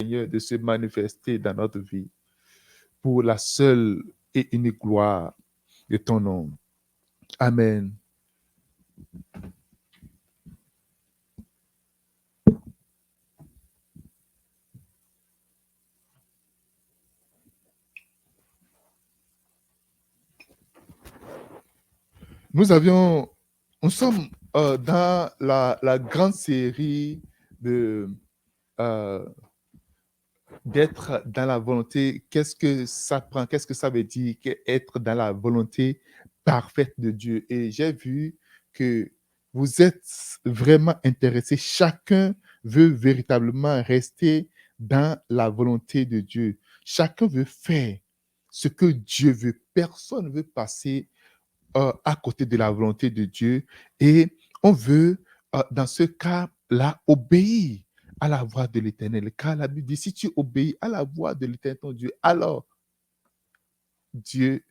Seigneur, de se manifester dans notre vie pour la seule et unique gloire de ton nom. Amen. Nous sommes dans la grande série de d'être dans la volonté. Qu'est-ce que ça prend? Qu'est-ce que ça veut dire être dans la volonté parfaite de Dieu? Et j'ai vu que vous êtes vraiment intéressés. Chacun veut véritablement rester dans la volonté de Dieu. Chacun veut faire ce que Dieu veut. Personne ne veut passer à côté de la volonté de Dieu et on veut, dans ce cas-là, obéir à la voix de l'Éternel. Car la Bible dit, si tu obéis à la voix de l'Éternel, ton Dieu, alors Dieu,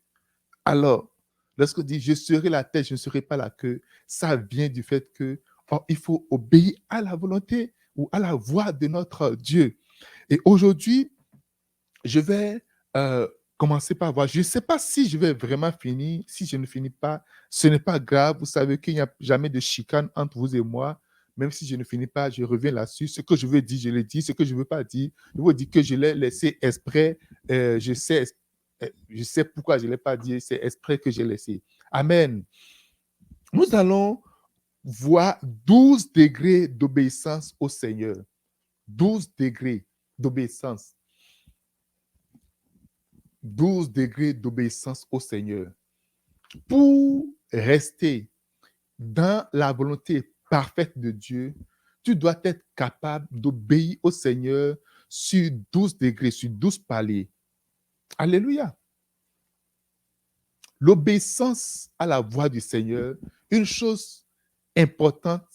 alors, lorsqu'on dit, je serai la tête, je ne serai pas la queue, ça vient du fait que il faut obéir à la volonté ou à la voix de notre Dieu. Et aujourd'hui, je vais commencer par voir. Je ne sais pas si je vais vraiment finir. Si je ne finis pas, ce n'est pas grave. Vous savez qu'il n'y a jamais de chicane entre vous et moi. Même si je ne finis pas, je reviens là-dessus. Ce que je veux dire, je le dis. Ce que je ne veux pas dire, je vous dis que je l'ai laissé exprès. Je sais pourquoi je ne l'ai pas dit. C'est exprès que j'ai laissé. Amen. Nous allons voir 12 degrés d'obéissance au Seigneur. 12 degrés d'obéissance. 12 degrés d'obéissance au Seigneur. Pour rester dans la volonté parfaite de Dieu, tu dois être capable d'obéir au Seigneur sur 12 degrés, sur 12 paliers. Alléluia. L'obéissance à la voix du Seigneur, une chose importante,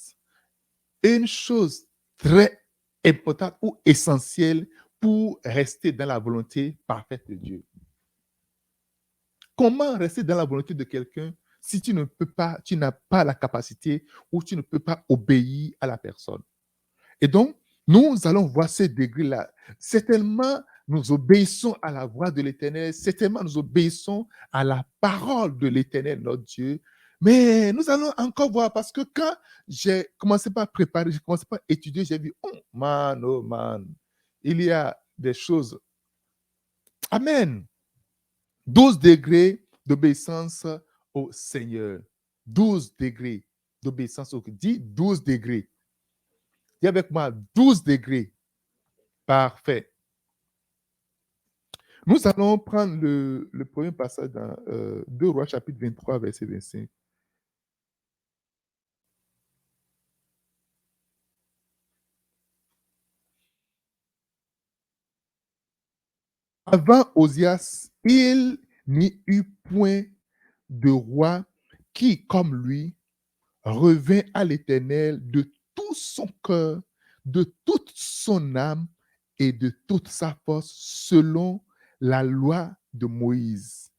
une chose très importante ou essentielle pour rester dans la volonté parfaite de Dieu. Comment rester dans la volonté de quelqu'un si tu ne peux pas, tu n'as pas la capacité ou tu ne peux pas obéir à la personne? Et donc, nous allons voir ces degrés-là. Certainement, nous obéissons à la voix de l'Éternel. Certainement, nous obéissons à la parole de l'Éternel, notre Dieu. Mais nous allons encore voir parce que quand j'ai commencé par préparer, j'ai commencé par étudier, j'ai vu, oh man, il y a des choses. Amen. 12 degrés d'obéissance au Seigneur. 12 degrés d'obéissance au Seigneur. Dis 12 degrés. Dis avec moi 12 degrés. Parfait. Nous allons prendre le premier passage dans 2 Rois chapitre 23, verset 25. Avant Osias, il n'y eut point de roi qui, comme lui, revint à l'Éternel de tout son cœur, de toute son âme et de toute sa force, selon la loi de Moïse.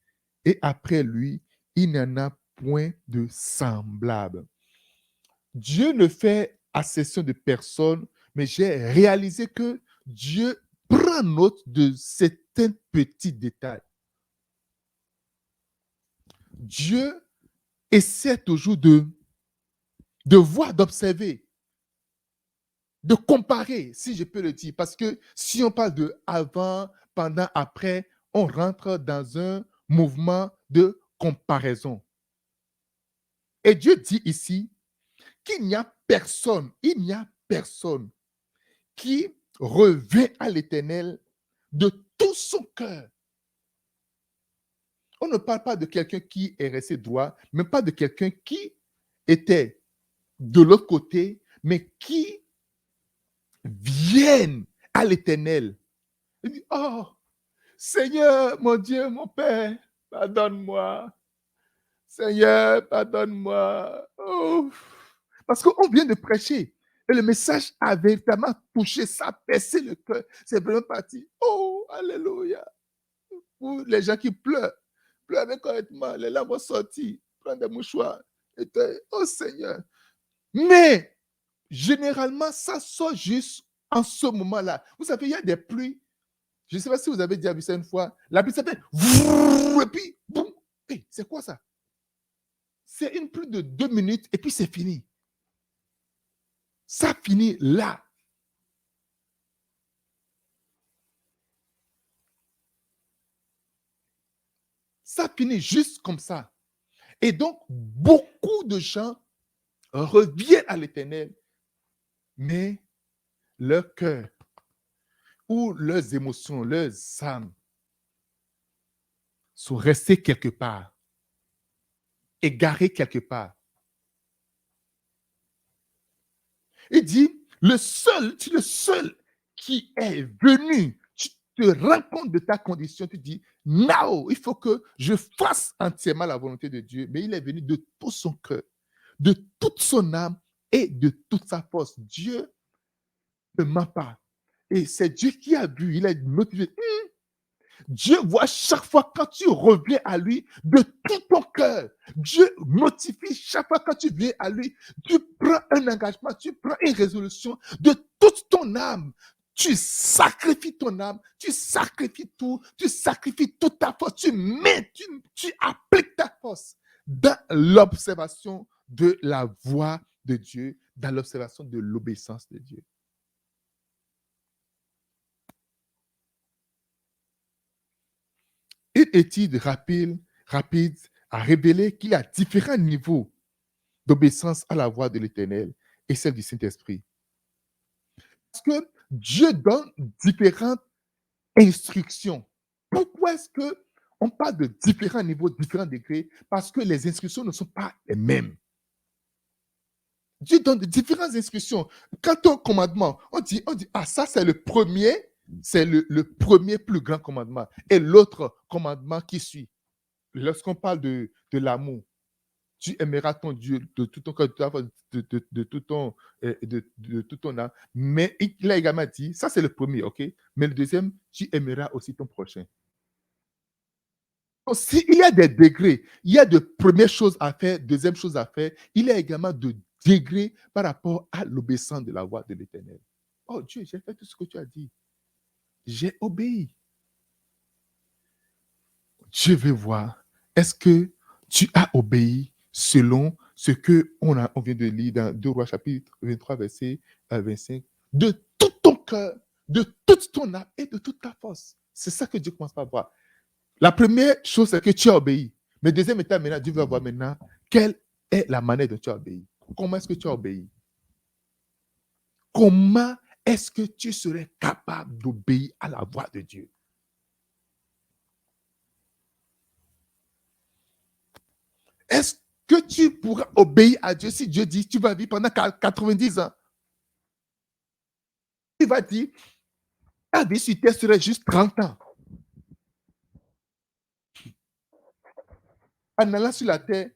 Et après lui, il n'y en a point de semblable. Dieu ne fait accession de personne, mais j'ai réalisé que Dieu prend note de certains petits détails. Dieu essaie toujours de voir, d'observer, de comparer, si je peux le dire. Parce que si on parle de avant, pendant, après, on rentre dans un mouvement de comparaison. Et Dieu dit ici qu'il n'y a personne, qui revient à l'Éternel de tout son cœur. On ne parle pas de quelqu'un qui est resté droit, même pas de quelqu'un qui était de l'autre côté, mais qui viennent à l'Éternel. Il dit, oh, Seigneur, mon Dieu, mon Père, pardonne-moi. Seigneur, pardonne-moi. Oh. Parce qu'on vient de prêcher. Et le message a véritablement touché, ça a percé le cœur. C'est vraiment parti. Oh, alléluia. Pour les gens qui pleurent, pleurent correctement, les larmes vont sortir, prendre des mouchoirs. Oh Seigneur. Mais, généralement, ça sort juste En ce moment-là, vous savez, il y a des pluies. Je ne sais pas si vous avez déjà vu ça une fois. La pluie, ça fait et puis, boum. Hey, c'est quoi ça? C'est une pluie de 2 minutes et puis c'est fini. Ça finit là. Ça finit juste comme ça. Et donc, beaucoup de gens reviennent à l'Éternel, mais leur cœur ou leurs émotions, leurs âmes sont restées quelque part, égarées quelque part. Il dit, le seul qui est venu, tu te rends compte de ta condition, tu dis, now, il faut que je fasse entièrement la volonté de Dieu, mais il est venu de tout son cœur, de toute son âme et de toute sa force. Dieu ne ment pas. Et c'est Dieu qui a vu, il a motivé. Dieu voit chaque fois quand tu reviens à lui de tout ton cœur. Dieu notifie chaque fois quand tu viens à lui. Tu prends un engagement, tu prends une résolution de toute ton âme. Tu sacrifies ton âme, tu sacrifies tout, tu sacrifies toute ta force, tu appliques ta force dans l'observation de la voix de Dieu, dans l'observation de l'obéissance de Dieu. Une étude rapide a révélé qu'il y a différents niveaux d'obéissance à la voix de l'Éternel et celle du Saint-Esprit. Parce que Dieu donne différentes instructions. Pourquoi est-ce qu'on parle de différents niveaux, différents degrés? Parce que les instructions ne sont pas les mêmes. Dieu donne différentes instructions. Quant au commandement, on dit, ah, ça c'est le premier plus grand commandement. Et l'autre commandement qui suit. Lorsqu'on parle de l'amour, tu aimeras ton Dieu de tout ton cœur, de tout ton âme. Mais il a également dit, ça c'est le premier, ok? Mais le deuxième, tu aimeras aussi ton prochain. Donc, il y a des degrés, il y a de premières choses à faire, deuxième chose à faire, il y a également de degrés par rapport à l'obéissance de la voix de l'Éternel. Oh Dieu, j'ai fait tout ce que tu as dit. J'ai obéi. Je vais voir, est-ce que tu as obéi selon ce on vient de lire dans 2 Rois chapitre 23, verset 25, de tout ton cœur, de toute ton âme et de toute ta force. C'est ça que Dieu commence par voir. La première chose, c'est que tu as obéi. Mais deuxième étape, maintenant, Dieu va voir maintenant quelle est la manière dont tu as obéi. Comment est-ce que tu as obéi? Comment est-ce que tu serais capable d'obéir à la voix de Dieu? Est-ce que tu pourras obéir à Dieu si Dieu dit tu vas vivre pendant 90 ans? Il va dire ta vie sur terre serait juste 30 ans. En allant sur la terre,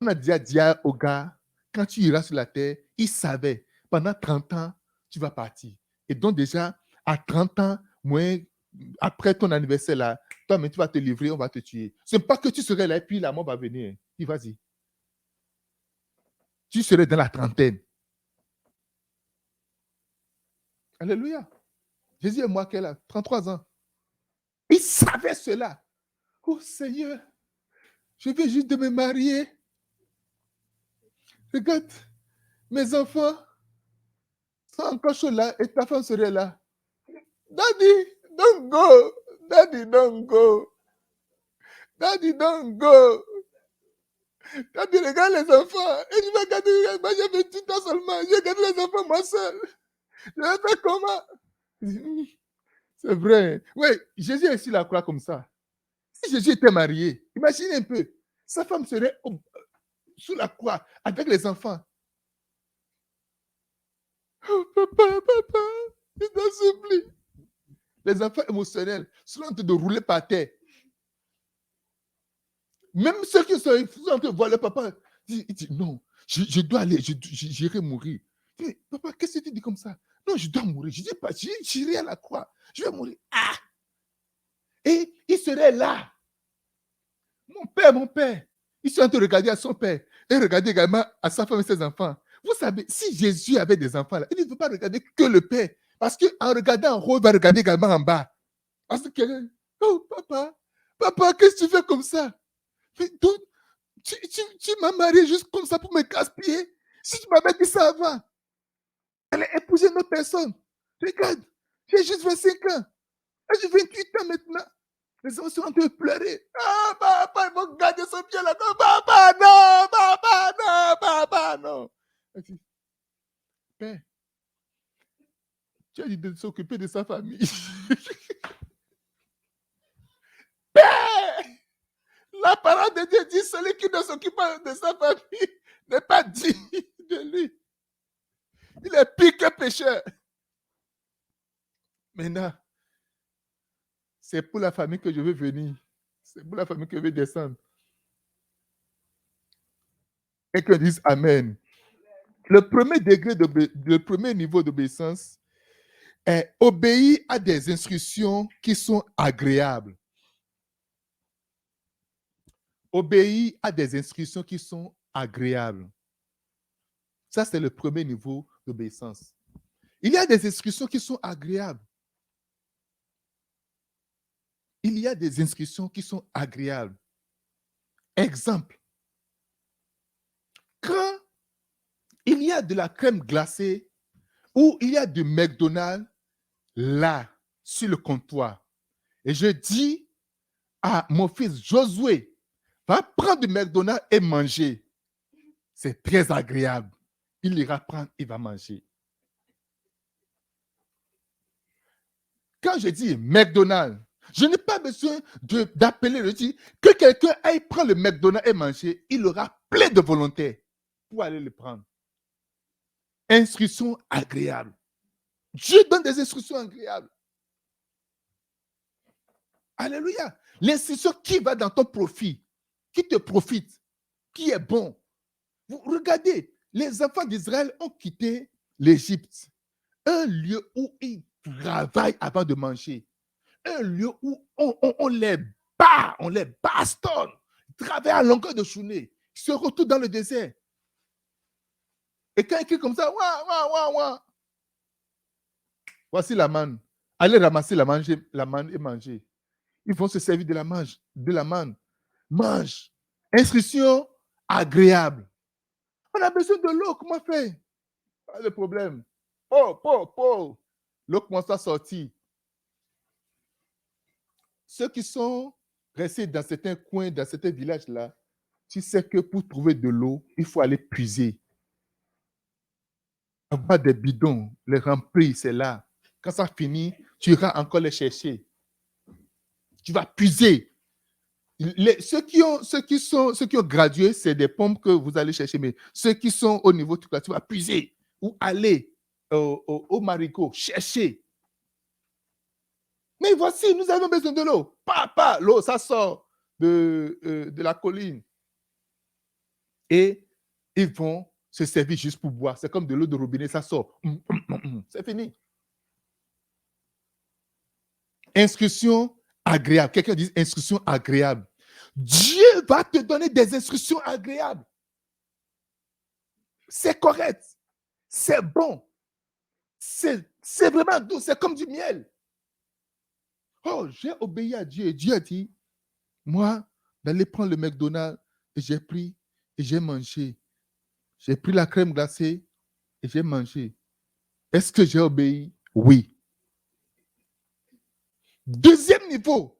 on a déjà dit au gars, quand tu iras sur la terre, il savait, pendant 30 ans, tu vas partir. Et donc déjà, à 30 ans, moins, après ton anniversaire là, toi, mais tu vas te livrer, on va te tuer. Ce n'est pas que tu serais là et puis la mort va venir. Il vas-y. Tu serais dans la trentaine. Alléluia. Jésus est moi qu'elle a 33 ans. Il savait cela. Oh Seigneur, je viens juste de me marier. Regarde, mes enfants sont encore chauds là et ta femme serait là. Daddy, don't go. Daddy, don't go. Daddy, don't go. Daddy, regarde les enfants. Et tu vas regarder, moi j'ai 28 ans seulement. Je regarde les enfants moi seul. Je vais faire comment? C'est vrai. Oui, Jésus est sur la croix comme ça. Si Jésus était marié, imagine un peu. Sa femme serait sous la croix avec les enfants. Oh, papa, je t'en supplie. Les enfants émotionnels sont en train de rouler par terre. Même ceux qui sont en train de voir le papa, il dit non, je dois aller, j'irai mourir. Il dit, papa, qu'est-ce que tu dis comme ça? Non, je dois mourir. Je dis pas, j'irai à la croix. Je vais mourir. Ah! Et il serait là. Mon père, il serait en train de regarder à son père et regarder également à sa femme et ses enfants. Vous savez, si Jésus avait des enfants, là, il ne veut pas regarder que le Père. Parce qu'en regardant en haut, il va regarder également en bas. Parce que, oh papa, papa, qu'est-ce que tu fais comme ça? Tu m'as marié juste comme ça pour me gaspiller. Si tu m'avais dit ça avant, elle a épousé une autre personne. Regarde, j'ai juste 25 ans. J'ai 28 ans maintenant. Les enfants sont en train de pleurer. Ah, papa, il faut garder son pied là. Non, papa, non, papa, non, papa, non. Elle dit, Père, tu as dit de s'occuper de sa famille. Père, la parole de Dieu dit celui qui ne s'occupe pas de sa famille n'est pas digne de lui. Il est pire que pécheur. Maintenant, c'est pour la famille que je veux venir. C'est pour la famille que je veux descendre. Et qu'on dise Amen. Le premier degré, le premier niveau d'obéissance est obéir à des instructions qui sont agréables. Obéir à des instructions qui sont agréables. Ça, c'est le premier niveau d'obéissance. Il y a des instructions qui sont agréables. Il y a des instructions qui sont agréables. Exemple, quand il y a de la crème glacée ou il y a du McDonald's là, sur le comptoir, et je dis à mon fils Josué, va prendre du McDonald's et manger. C'est très agréable. Il ira prendre, il va manger. Quand je dis McDonald's, je n'ai pas besoin d'appeler le dire que quelqu'un aille prendre le McDonald's et manger. Il aura plein de volonté pour aller le prendre. Instructions agréables. Dieu donne des instructions agréables. Alléluia. L'instruction qui va dans ton profit, qui te profite, qui est bon. Vous regardez, les enfants d'Israël ont quitté l'Égypte, un lieu où ils travaillent avant de manger, un lieu où on les bat, on les bastonne, ils travaillent à longueur de journée, ils se retrouvent dans le désert. Et quand ils crient comme ça, ouah, ouah, ouah, ouah, voici la manne. Allez ramasser la manne et manger. Ils vont se servir de la manne. Mange. Instruction agréable. On a besoin de l'eau, comment faire? Pas de problème. Oh. L'eau commence à sortir. Ceux qui sont restés dans certains coins, dans certains villages-là, tu sais que pour trouver de l'eau, il faut aller puiser. Avoir des bidons, les remplir, c'est là. Quand ça finit, tu iras encore les chercher. Tu vas puiser. Ceux qui ont gradué, c'est des pompes que vous allez chercher. Mais ceux qui sont au niveau du tu vas puiser ou aller au marigot, chercher. Mais voici, nous avons besoin de l'eau. Papa, l'eau, ça sort de la colline. Et ils vont se servir juste pour boire. C'est comme de l'eau de robinet, ça sort. C'est fini. Instruction agréable. Quelqu'un dit instruction agréable. Dieu va te donner des instructions agréables. C'est correct. C'est bon. C'est vraiment doux. C'est comme du miel. Oh, j'ai obéi à Dieu. Et Dieu a dit, moi, d'aller prendre le McDonald's, et j'ai pris et j'ai mangé. J'ai pris la crème glacée et j'ai mangé. Est-ce que j'ai obéi? Oui. Deuxième niveau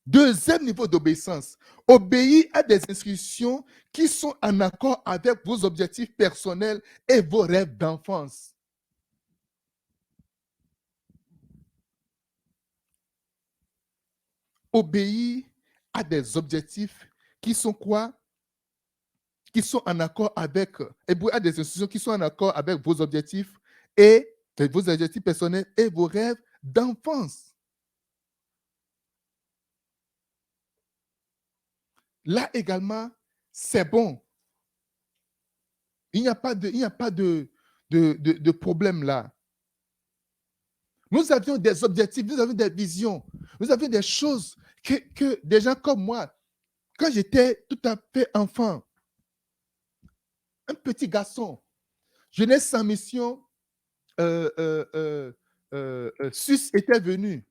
d'obéissance. Obéir à des instructions qui sont en accord avec vos objectifs personnels et vos rêves d'enfance. Obéir à des objectifs qui sont quoi? Qui sont en accord avec, à des instructions qui sont en accord avec vos objectifs personnels et vos rêves d'enfance. Là également, c'est bon. Il n'y a pas de problème là. Nous avions des objectifs, nous avions des visions, nous avions des choses que des gens comme moi, quand j'étais tout à fait enfant, un petit garçon. Jeunesse sans mission, Sus était venu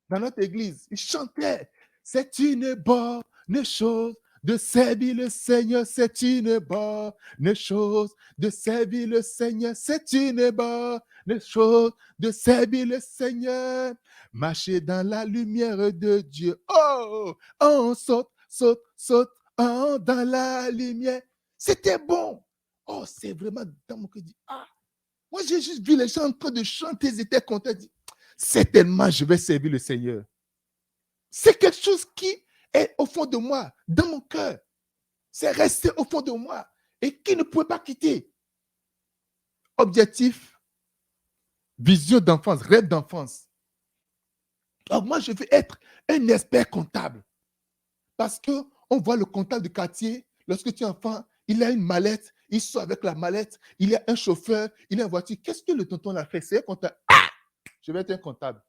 dans notre église. Il chantait. C'est une bonne chose de servir le Seigneur. C'est une bonne chose de servir le Seigneur. C'est une bonne chose de servir le Seigneur. Marcher dans la lumière de Dieu. Oh, on saute, saute, saute dans la lumière. C'était bon. Oh, c'est vraiment dans mon cœur. Ah, moi, j'ai juste vu les gens en train de chanter. Ils étaient contents. Certainement, je vais servir le Seigneur. C'est quelque chose qui est au fond de moi, dans mon cœur. C'est resté au fond de moi et qui ne pouvait pas quitter. Objectif, vision d'enfance, rêve d'enfance. Alors moi, je veux être un expert comptable parce qu'on voit le comptable du quartier, lorsque tu es enfant, il a une mallette, il sort avec la mallette, il y a un chauffeur, il a une voiture. Qu'est-ce que le tonton a fait? C'est un comptable. Ah! Je vais être un comptable.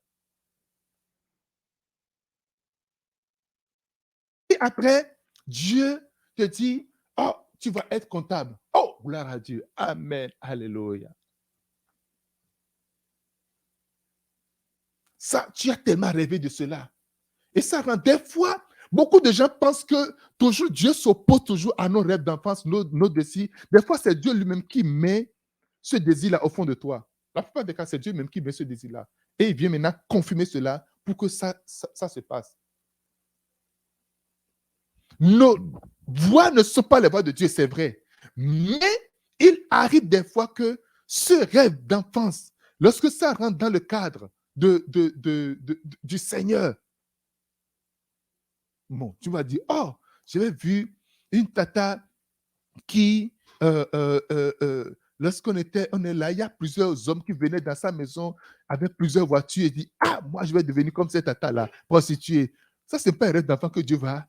Et après, Dieu te dit, oh, tu vas être comptable. Oh, gloire à Dieu. Amen. Alléluia. Ça, tu as tellement rêvé de cela. Et ça rend des fois, beaucoup de gens pensent que toujours Dieu s'oppose toujours à nos rêves d'enfance, nos désirs. Des fois, c'est Dieu lui-même qui met ce désir-là au fond de toi. La plupart des cas, c'est Dieu même qui met ce désir-là. Et il vient maintenant confirmer cela pour que ça se passe. Nos voix ne sont pas les voix de Dieu, c'est vrai. Mais il arrive des fois que ce rêve d'enfance, lorsque ça rentre dans le cadre du Seigneur, bon, tu vas dire, oh, j'avais vu une tata qui, lorsqu'on on est là, il y a plusieurs hommes qui venaient dans sa maison avec plusieurs voitures et dit, ah, moi, je vais devenir comme cette tata-là, prostituée. Ça, ce n'est pas un rêve d'enfant que Dieu va.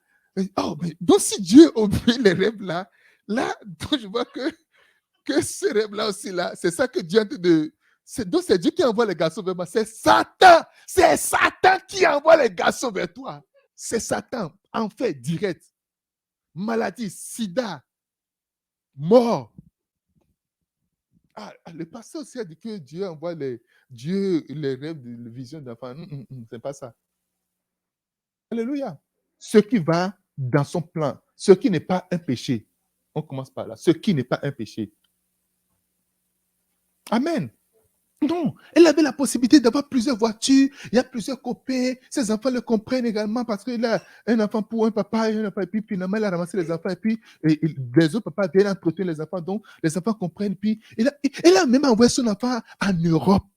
Oh, mais donc si Dieu oublie les rêves là, donc je vois que ce rêve-là aussi, là, c'est ça que Dieu a de. Donc c'est Dieu qui envoie les garçons vers moi. C'est Satan qui envoie les garçons vers toi. C'est Satan, en fait, direct. Maladie, sida, mort. Ah, le pasteur aussi a dit que Dieu envoie les rêves, les visions d'enfants. C'est pas ça. Alléluia. Ce qui va dans son plan, ce qui n'est pas un péché. On commence par là. Ce qui n'est pas un péché. Amen. Non, elle avait la possibilité d'avoir plusieurs voitures, il y a plusieurs copains, ses enfants le comprennent également parce qu'il a un enfant pour un papa et un enfant, et puis finalement il a ramassé les enfants, et puis les autres papas viennent entretenir les enfants, donc les enfants comprennent, puis il a même envoyé son enfant en Europe,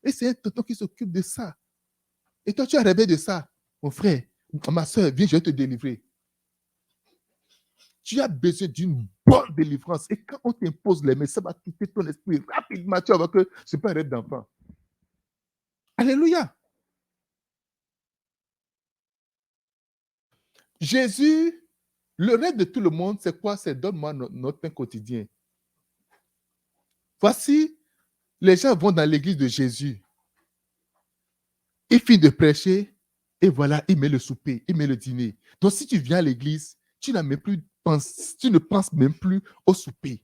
et c'est un tonton qui s'occupe de ça. Et toi, tu as rêvé de ça, mon frère, ma soeur, viens, je vais te délivrer. Tu as besoin d'une bonne délivrance. Et quand on t'impose les mains, ça va quitter ton esprit rapidement. Tu vas voir que ce n'est pas un rêve d'enfant. Alléluia. Jésus, le rêve de tout le monde, c'est quoi? C'est donne-moi notre pain quotidien. Voici, les gens vont dans l'église de Jésus. Il finit de prêcher et voilà, il met le souper, il met le dîner. Donc, si tu viens à l'église, tu ne penses même plus au souper.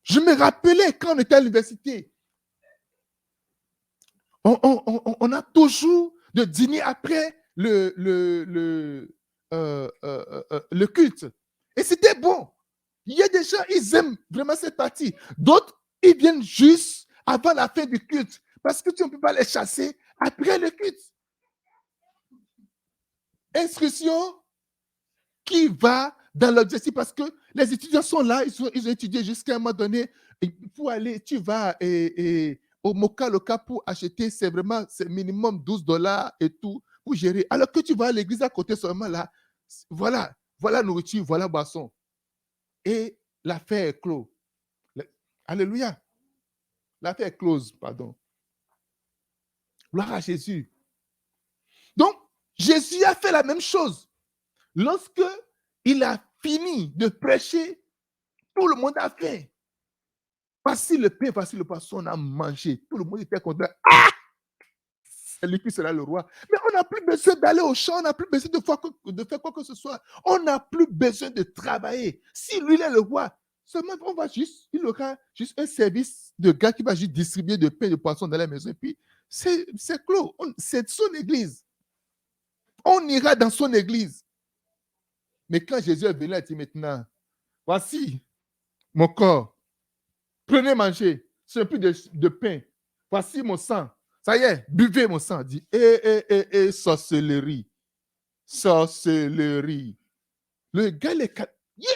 Je me rappelais quand on était à l'université, on a toujours de dîner après le culte. Et c'était bon. Il y a des gens, ils aiment vraiment cette partie. D'autres, ils viennent juste avant la fin du culte parce que tu ne peux pas les chasser après le culte. Instruction qui va dans l'objectif parce que les étudiants sont là, ils ont étudié jusqu'à un moment donné. Et pour aller, tu vas au Moka Loka pour acheter, c'est vraiment minimum $12 et tout pour gérer. Alors que tu vas à l'église à côté seulement là, voilà nourriture, voilà boisson. Et l'affaire est close. Alléluia. L'affaire est close, pardon. Gloire à Jésus. Donc, Jésus a fait la même chose. Lorsque il a fini de prêcher, tout le monde a faim. Voici le pain, voici le poisson, on a mangé. Tout le monde était content. Ah! C'est lui qui sera le roi. Mais on n'a plus besoin d'aller au champ, on n'a plus besoin de faire quoi que ce soit. On n'a plus besoin de travailler. Si lui il est le roi, Seulement, il aura juste un service de gars qui va juste distribuer de pain et de poisson dans la maison. Et puis, c'est clos. C'est son église. On ira dans son église. Mais quand Jésus est venu, il a dit maintenant, voici mon corps. Prenez, mangez. Ce n'est plus de pain. Voici mon sang. Ça y est, buvez mon sang. Dit, sorcellerie. Sorcellerie. Le gars, yeah!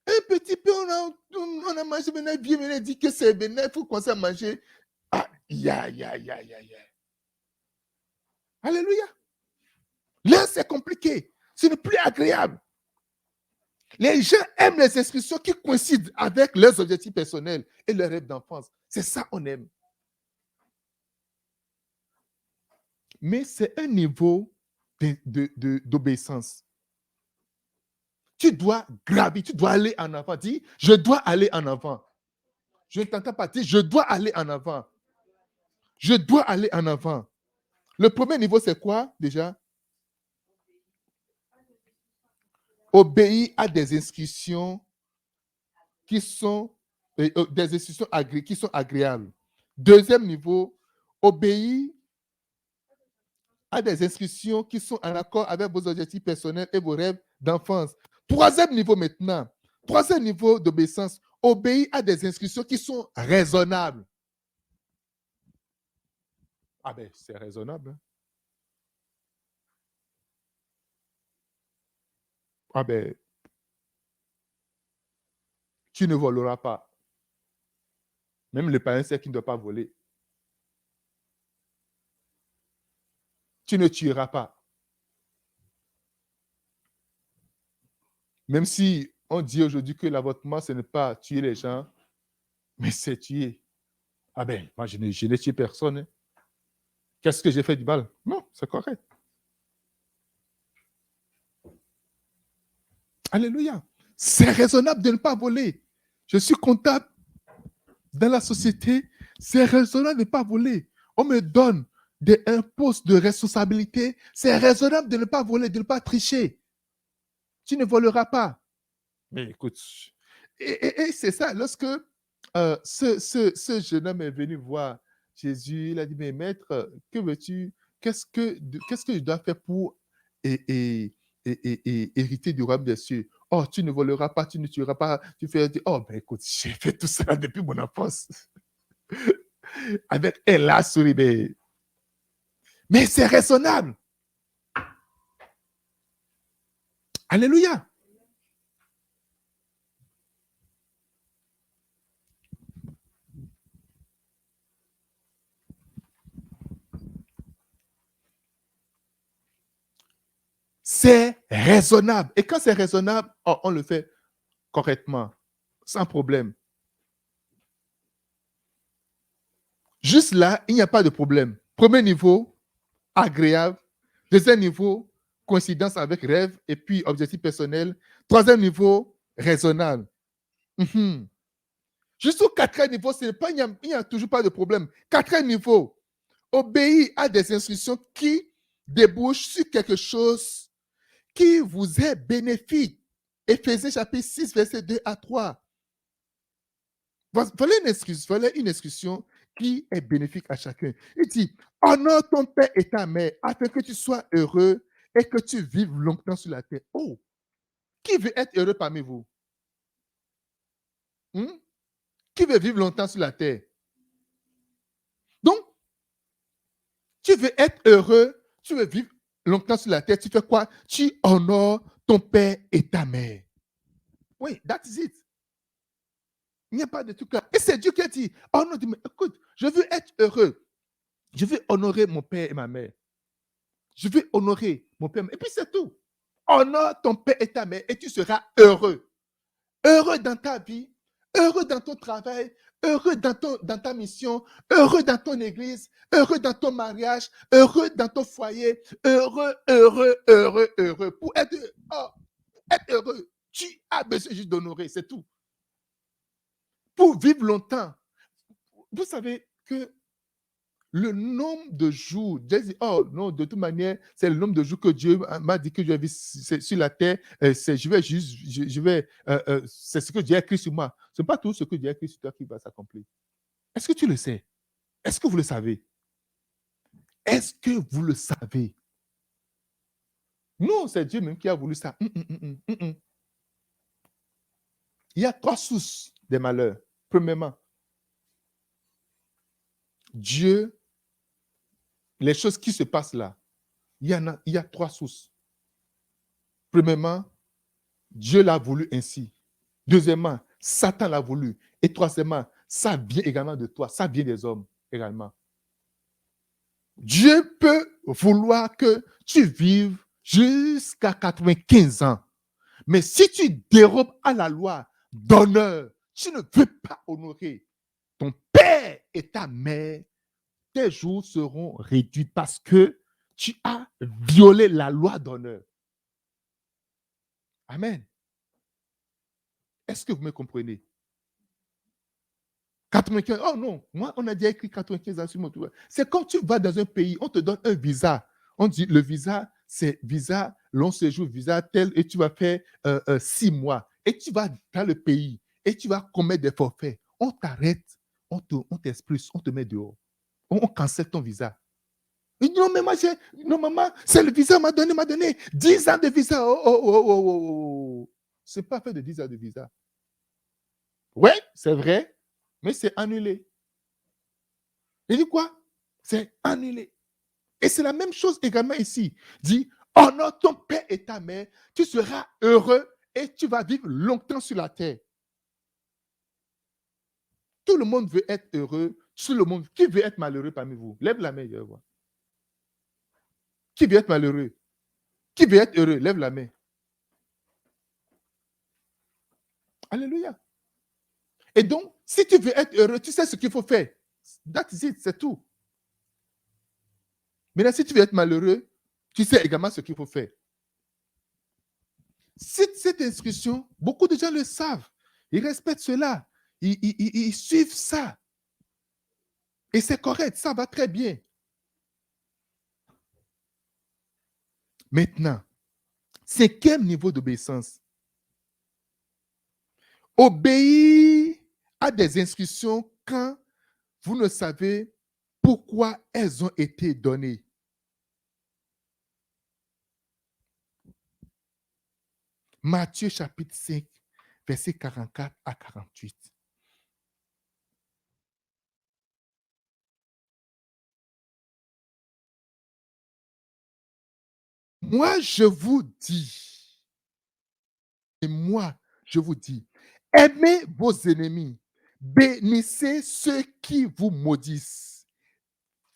Un petit peu, on a mangé, maintenant, bien, maintenant, dit que c'est maintenant, il faut commencer à manger. Ah, ya. Alléluia. Là, c'est compliqué. Ce n'est plus agréable. Les gens aiment les inscriptions qui coïncident avec leurs objectifs personnels et leurs rêves d'enfance. C'est ça qu'on aime. Mais c'est un niveau d'obéissance. Tu dois gravir, tu dois aller en avant. Dis, je dois aller en avant. Je ne t'entends pas dire, je dois aller en avant. Je dois aller en avant. Le premier niveau, c'est quoi déjà? Obéir à des instructions qui sont des instructions qui sont agréables. Deuxième niveau, obéir à des instructions qui sont en accord avec vos objectifs personnels et vos rêves d'enfance. Troisième niveau maintenant, troisième niveau d'obéissance, obéir à des instructions qui sont raisonnables. Ah ben, c'est raisonnable. Hein? Ah ben, tu ne voleras pas. Même le parrain sait qu'il ne doit pas voler. Tu ne tueras pas. Même si on dit aujourd'hui que l'avortement, ce n'est pas tuer les gens, mais c'est tuer. Ah ben, moi, je n'ai tué personne. Hein. Qu'est-ce que j'ai fait du mal? Non, c'est correct. Alléluia. C'est raisonnable de ne pas voler. Je suis comptable dans la société. C'est raisonnable de ne pas voler. On me donne un poste de responsabilité. C'est raisonnable de ne pas voler, de ne pas tricher. Tu ne voleras pas. Mais écoute, et c'est ça, lorsque ce jeune homme est venu voir Jésus, il a dit, mais maître, que veux-tu? Qu'est-ce que je dois faire pour hériter du royaume des cieux? Oh, tu ne voleras pas, tu ne tueras pas, tu fais, oh, ben écoute, j'ai fait tout ça depuis mon enfance. Avec elle là, souris, mais c'est raisonnable. Alléluia. C'est raisonnable. Et quand c'est raisonnable, oh, on le fait correctement, sans problème. Juste là, il n'y a pas de problème. Premier niveau, agréable. Deuxième niveau, coïncidence avec rêve et puis objectif personnel. Troisième niveau, raisonnable. Mm-hmm. Jusqu'au quatrième niveau, il n'y a toujours pas de problème. Quatrième niveau, obéir à des instructions qui débouchent sur quelque chose qui vous est bénéfique. Éphésiens chapitre 6, verset 2 à 3. Voilà une instruction qui est bénéfique à chacun. Il dit, honore ton père et ta mère afin que tu sois heureux et que tu vives longtemps sur la terre. Oh, qui veut être heureux parmi vous? Qui veut vivre longtemps sur la terre? Donc, tu veux être heureux, tu veux vivre longtemps sur la terre, tu fais quoi? Tu honores ton père et ta mère. Oui, that's it. Il n'y a pas de truc là. Et c'est Dieu qui a dit, oh non, écoute, je veux être heureux. Je veux honorer mon père et ma mère. Je veux honorer mon père. Et puis c'est tout. Honore ton père et ta mère et tu seras heureux. Heureux dans ta vie, heureux dans ton travail, heureux dans ta mission, heureux dans ton église, heureux dans ton mariage, heureux dans ton foyer, heureux. Pour être heureux, tu as besoin juste d'honorer, c'est tout. Pour vivre longtemps. Vous savez que le nombre de jours. Dieu dit, oh non, de toute manière, c'est le nombre de jours que Dieu m'a dit que je vais vivre sur la terre. Je vais juste, c'est ce que Dieu a écrit sur moi. Ce n'est pas tout ce que Dieu a écrit sur toi qui va s'accomplir. Est-ce que tu le sais? Est-ce que vous le savez? Est-ce que vous le savez? Non, c'est Dieu même qui a voulu ça. Il y a 3 sources des malheurs. Premièrement, Dieu, les choses qui se passent là, il y a 3 sources. Premièrement, Dieu l'a voulu ainsi. Deuxièmement, Satan l'a voulu. Et troisièmement, ça vient également de toi, ça vient des hommes également. Dieu peut vouloir que tu vives jusqu'à 95 ans. Mais si tu dérobes à la loi d'honneur, tu ne veux pas honorer ton père et ta mère, tes jours seront réduits parce que tu as violé la loi d'honneur. Amen. Est-ce que vous me comprenez? 95, oh non, moi on a déjà écrit 95 ans sur mon tour. C'est quand tu vas dans un pays, on te donne un visa. On dit le visa, c'est visa long séjour, visa tel, et tu vas faire 6 mois. Et tu vas dans le pays et tu vas commettre des forfaits. On t'arrête, on t'expulse, on te met dehors. On cancelle ton visa. Il dit, non, mais moi, non, maman, c'est le visa, m'a donné 10 ans de visa. Oh. C'est pas fait de 10 ans de visa. Oui, c'est vrai, mais c'est annulé. Il dit quoi? C'est annulé. Et c'est la même chose également ici. Dit, honore ton père et ta mère, tu seras heureux et tu vas vivre longtemps sur la terre. Tout le monde veut être heureux. Tout le monde. Qui veut être malheureux parmi vous? Lève la main, je vais voir. Qui veut être malheureux? Qui veut être heureux? Lève la main. Alléluia. Et donc, si tu veux être heureux, tu sais ce qu'il faut faire. That's it, c'est tout. Maintenant, si tu veux être malheureux, tu sais également ce qu'il faut faire. Cette instruction, beaucoup de gens le savent. Ils respectent cela. Ils suivent ça. Et c'est correct, ça va très bien. Maintenant, 5e niveau d'obéissance. Obéir à des instructions quand vous ne savez pourquoi elles ont été données. Matthieu chapitre 5, versets 44 à 48. Moi, je vous dis, aimez vos ennemis, bénissez ceux qui vous maudissent,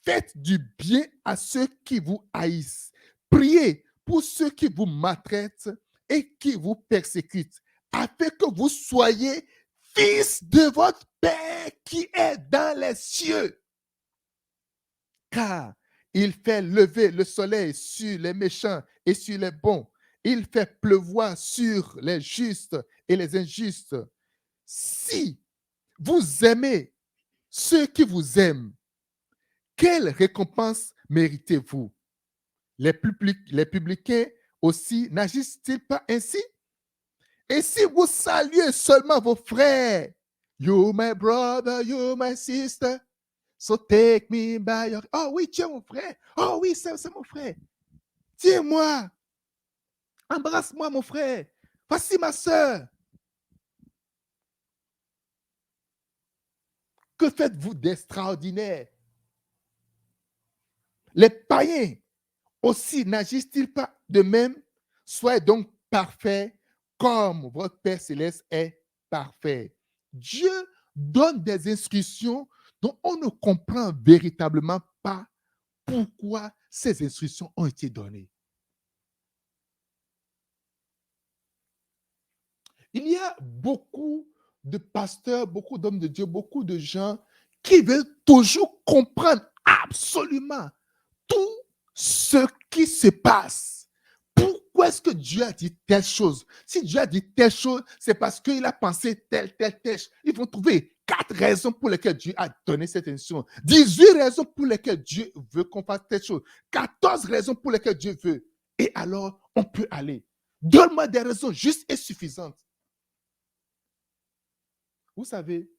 faites du bien à ceux qui vous haïssent, priez pour ceux qui vous maltraitent et qui vous persécutent, afin que vous soyez fils de votre Père qui est dans les cieux. Car il fait lever le soleil sur les méchants et sur les bons. Il fait pleuvoir sur les justes et les injustes. Si vous aimez ceux qui vous aiment, quelle récompense méritez-vous? Les publicains aussi n'agissent-ils pas ainsi? Et si vous saluez seulement vos frères, you my brother, you my sister, so take me by your... Oh oui, tu es mon frère. Oh oui, c'est mon frère. Tiens-moi. Embrasse-moi, mon frère. Voici ma soeur. Que faites-vous d'extraordinaire? Les païens aussi n'agissent-ils pas de même? Soyez donc parfaits comme votre Père céleste est parfait. Dieu donne des instructions dont on ne comprend véritablement pas pourquoi ces instructions ont été données. Il y a beaucoup de pasteurs, beaucoup d'hommes de Dieu, beaucoup de gens qui veulent toujours comprendre absolument tout ce qui se passe. Pourquoi est-ce que Dieu a dit telle chose? Si Dieu a dit telle chose, c'est parce qu'il a pensé telle chose. Ils vont trouver 4 raisons pour lesquelles Dieu a donné cette instruction. 18 raisons pour lesquelles Dieu veut qu'on fasse telle chose. 14 raisons pour lesquelles Dieu veut. Et alors, on peut aller. Donne-moi des raisons justes et suffisantes. Vous savez,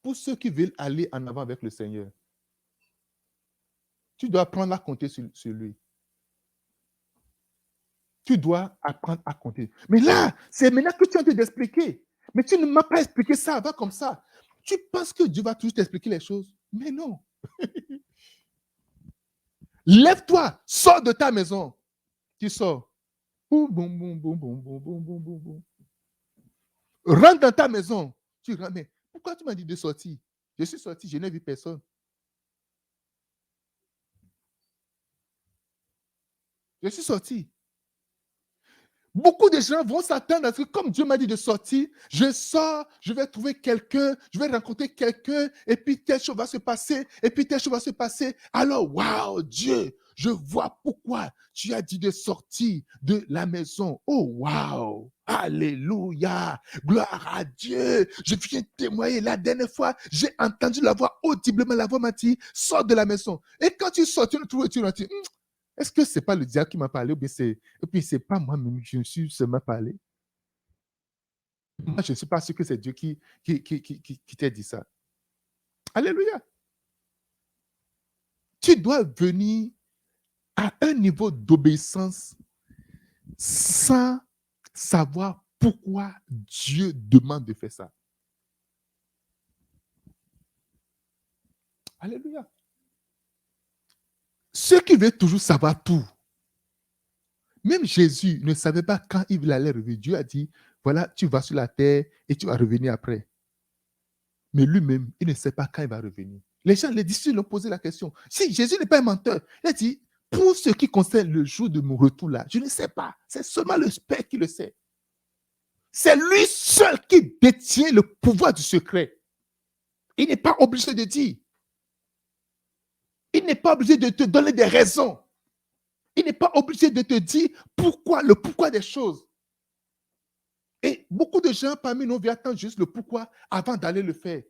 pour ceux qui veulent aller en avant avec le Seigneur, tu dois apprendre à compter sur lui. Tu dois apprendre à compter. Mais là, c'est maintenant que tu es en train d'expliquer. Mais tu ne m'as pas expliqué ça avant comme ça. Tu penses que Dieu va toujours t'expliquer les choses? Mais non. Lève-toi, sors de ta maison. Tu sors. Boum, boum, boum, boum, boum, boum, boum, boum, boum, boum. Rentre dans ta maison. Tu rentres. Mais pourquoi tu m'as dit de sortir? Je suis sorti, je n'ai vu personne. Je suis sorti. Beaucoup de gens vont s'attendre à ce que, comme Dieu m'a dit de sortir, je sors, je vais trouver quelqu'un, je vais rencontrer quelqu'un, et puis telle chose va se passer, et puis telle chose va se passer. Alors, waouh, Dieu, je vois pourquoi tu as dit de sortir de la maison. Oh, waouh, alléluia, gloire à Dieu. Je viens témoigner. La dernière fois, j'ai entendu la voix audiblement, la voix m'a dit, sors de la maison. Et quand tu sors, tu ne trouves, tu dis, est-ce que ce n'est pas le diable qui m'a parlé ou bien c'est... Et puis, ce n'est pas moi-même, je me suis seulement parlé. Moi, je ne suis pas sûr que c'est Dieu qui t'a dit ça. Alléluia. Tu dois venir à un niveau d'obéissance sans savoir pourquoi Dieu demande de faire ça. Alléluia. Ceux qui veulent toujours savoir tout, même Jésus ne savait pas quand il allait revenir. Dieu a dit, voilà, tu vas sur la terre et tu vas revenir après. Mais lui-même, il ne sait pas quand il va revenir. Les gens, les disciples lui ont posé la question. Si Jésus n'est pas un menteur, il a dit, pour ce qui concerne le jour de mon retour là, je ne sais pas. C'est seulement le Père qui le sait. C'est lui seul qui détient le pouvoir du secret. Il n'est pas obligé de dire. Il n'est pas obligé de te donner des raisons. Il n'est pas obligé de te dire le pourquoi des choses. Et beaucoup de gens parmi nous attendent juste le pourquoi avant d'aller le faire.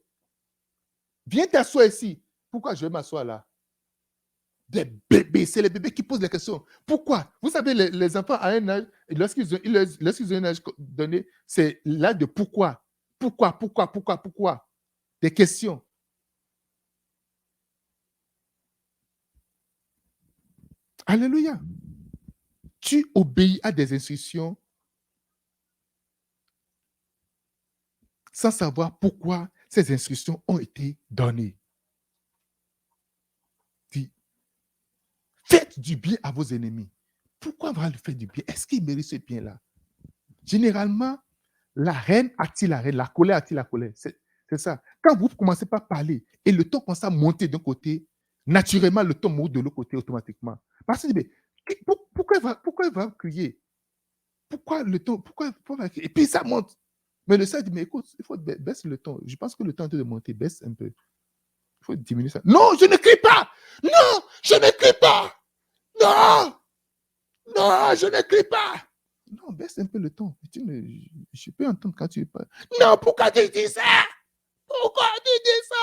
Viens t'asseoir ici. Pourquoi je vais m'asseoir là? Des bébés, c'est les bébés qui posent les questions. Pourquoi? Vous savez, les enfants à un âge, lorsqu'ils ont un âge donné, c'est l'âge de pourquoi. Pourquoi? Des questions. Alléluia. Tu obéis à des instructions sans savoir pourquoi ces instructions ont été données. Dis, faites du bien à vos ennemis. Pourquoi on va lui faire du bien? Est-ce qu'il mérite ce bien-là? Généralement, la haine attire la haine, la colère attire la colère. C'est ça. Quand vous commencez par parler et le ton commence à monter d'un côté, naturellement, le ton monte de l'autre côté automatiquement. Parce que, mais, pourquoi il va crier? Pourquoi le ton? Pourquoi il va crier? Et puis ça monte. Mais le Seigneur dit, mais écoute, il faut baisser le ton. Je pense que le temps est en train de monter, baisse un peu. Il faut diminuer ça. Non, je ne crie pas! Non, je ne crie pas! Non! Non, je ne crie pas! Non, baisse un peu le ton. Je peux entendre quand tu parles. Non, pourquoi tu dis ça? Pourquoi tu dis ça?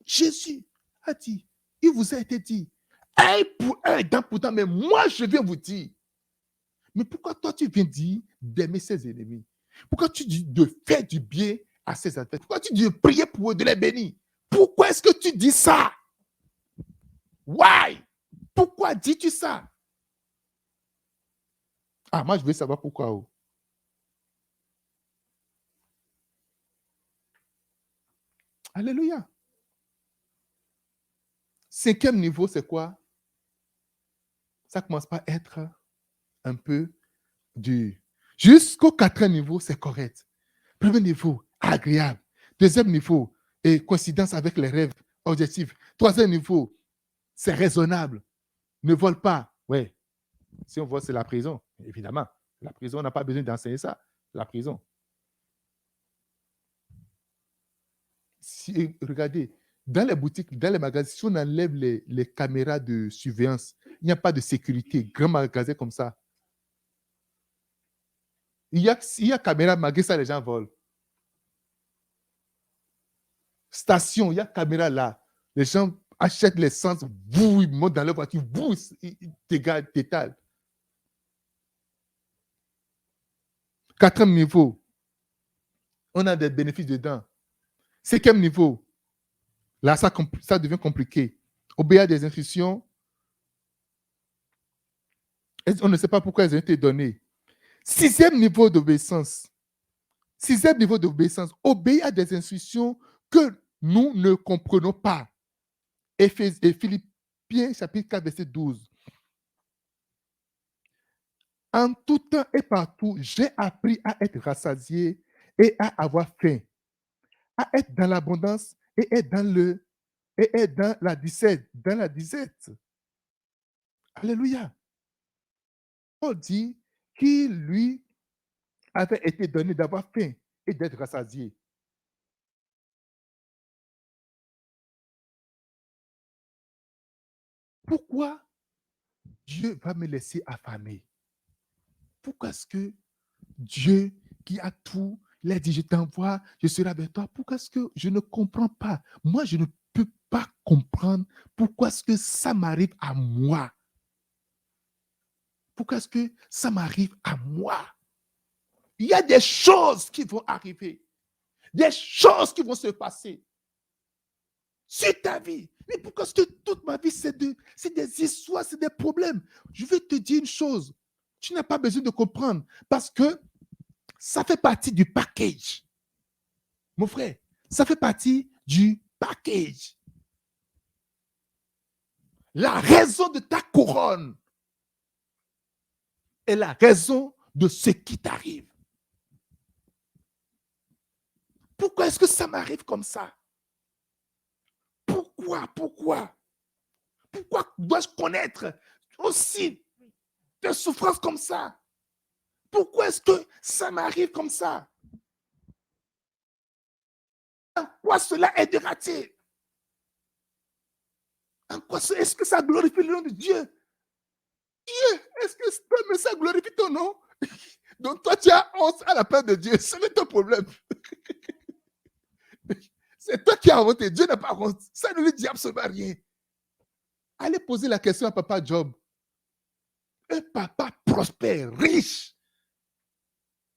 Jésus a dit, il vous a été dit, œil pour œil, dent pour dent, mais moi je viens vous dire. Mais pourquoi toi tu viens dire d'aimer ses ennemis? Pourquoi tu dis de faire du bien à ses adversaires? Pourquoi tu dis de prier pour eux, de les bénir? Pourquoi est-ce que tu dis ça? Why? Pourquoi dis-tu ça? Ah, moi je veux savoir pourquoi. Oh. Alléluia. 5e niveau, c'est quoi? Ça commence par être un peu dur. Jusqu'au 4e niveau, c'est correct. Premier niveau, agréable. 2e niveau, et coïncidence avec les rêves objectifs. 3e niveau, c'est raisonnable. Ne vole pas. Oui, si on vole, c'est la prison, évidemment. La prison, on n'a pas besoin d'enseigner ça. La prison. Regardez, dans les boutiques, dans les magasins, si on enlève les caméras de surveillance, il n'y a pas de sécurité. Grand magasin comme ça. Il y a caméra, malgré ça, les gens volent. station, il y a caméra là. Les gens achètent l'essence, vous, ils montent dans leur voiture, vous, ils t'étalent. Quatrième niveau, on a des bénéfices dedans. Cinquième niveau, là, ça devient compliqué. Obéir à des instructions, on ne sait pas pourquoi elles ont été données. Sixième niveau d'obéissance, obéir à des instructions que nous ne comprenons pas. Et Philippiens chapitre 4, verset 12. En tout temps et partout, j'ai appris à être rassasié et à avoir faim, à être dans l'abondance et être dans la disette. Alléluia. Paul dit qu'il lui avait été donné d'avoir faim et d'être rassasié. Pourquoi Dieu va me laisser affamer? Pourquoi est-ce que Dieu qui a tout, il a dit, je t'envoie, je serai avec toi. Pourquoi est-ce que je ne comprends pas? Moi, je ne peux pas comprendre pourquoi est-ce que ça m'arrive à moi. Pourquoi est-ce que ça m'arrive à moi? Il y a des choses qui vont arriver, des choses qui vont se passer sur ta vie. Mais pourquoi est-ce que toute ma vie, c'est des histoires, c'est des problèmes? Je vais te dire une chose, tu n'as pas besoin de comprendre parce que ça fait partie du package. Mon frère, ça fait partie du package. La raison de ta couronne est la raison de ce qui t'arrive. Pourquoi est-ce que ça m'arrive comme ça? Pourquoi dois-je connaître aussi des souffrances comme ça? Pourquoi est-ce que ça m'arrive comme ça? En quoi cela aidera-t-il? En quoi est-ce que ça glorifie le nom de Dieu? Est-ce que ça glorifie ton nom? Donc toi, tu as honte à la part de Dieu. Ce n'est ton problème. C'est toi qui as honte. Dieu n'a pas honte. Ça ne lui dit absolument rien. Allez poser la question à papa Job. Un papa prospère, riche,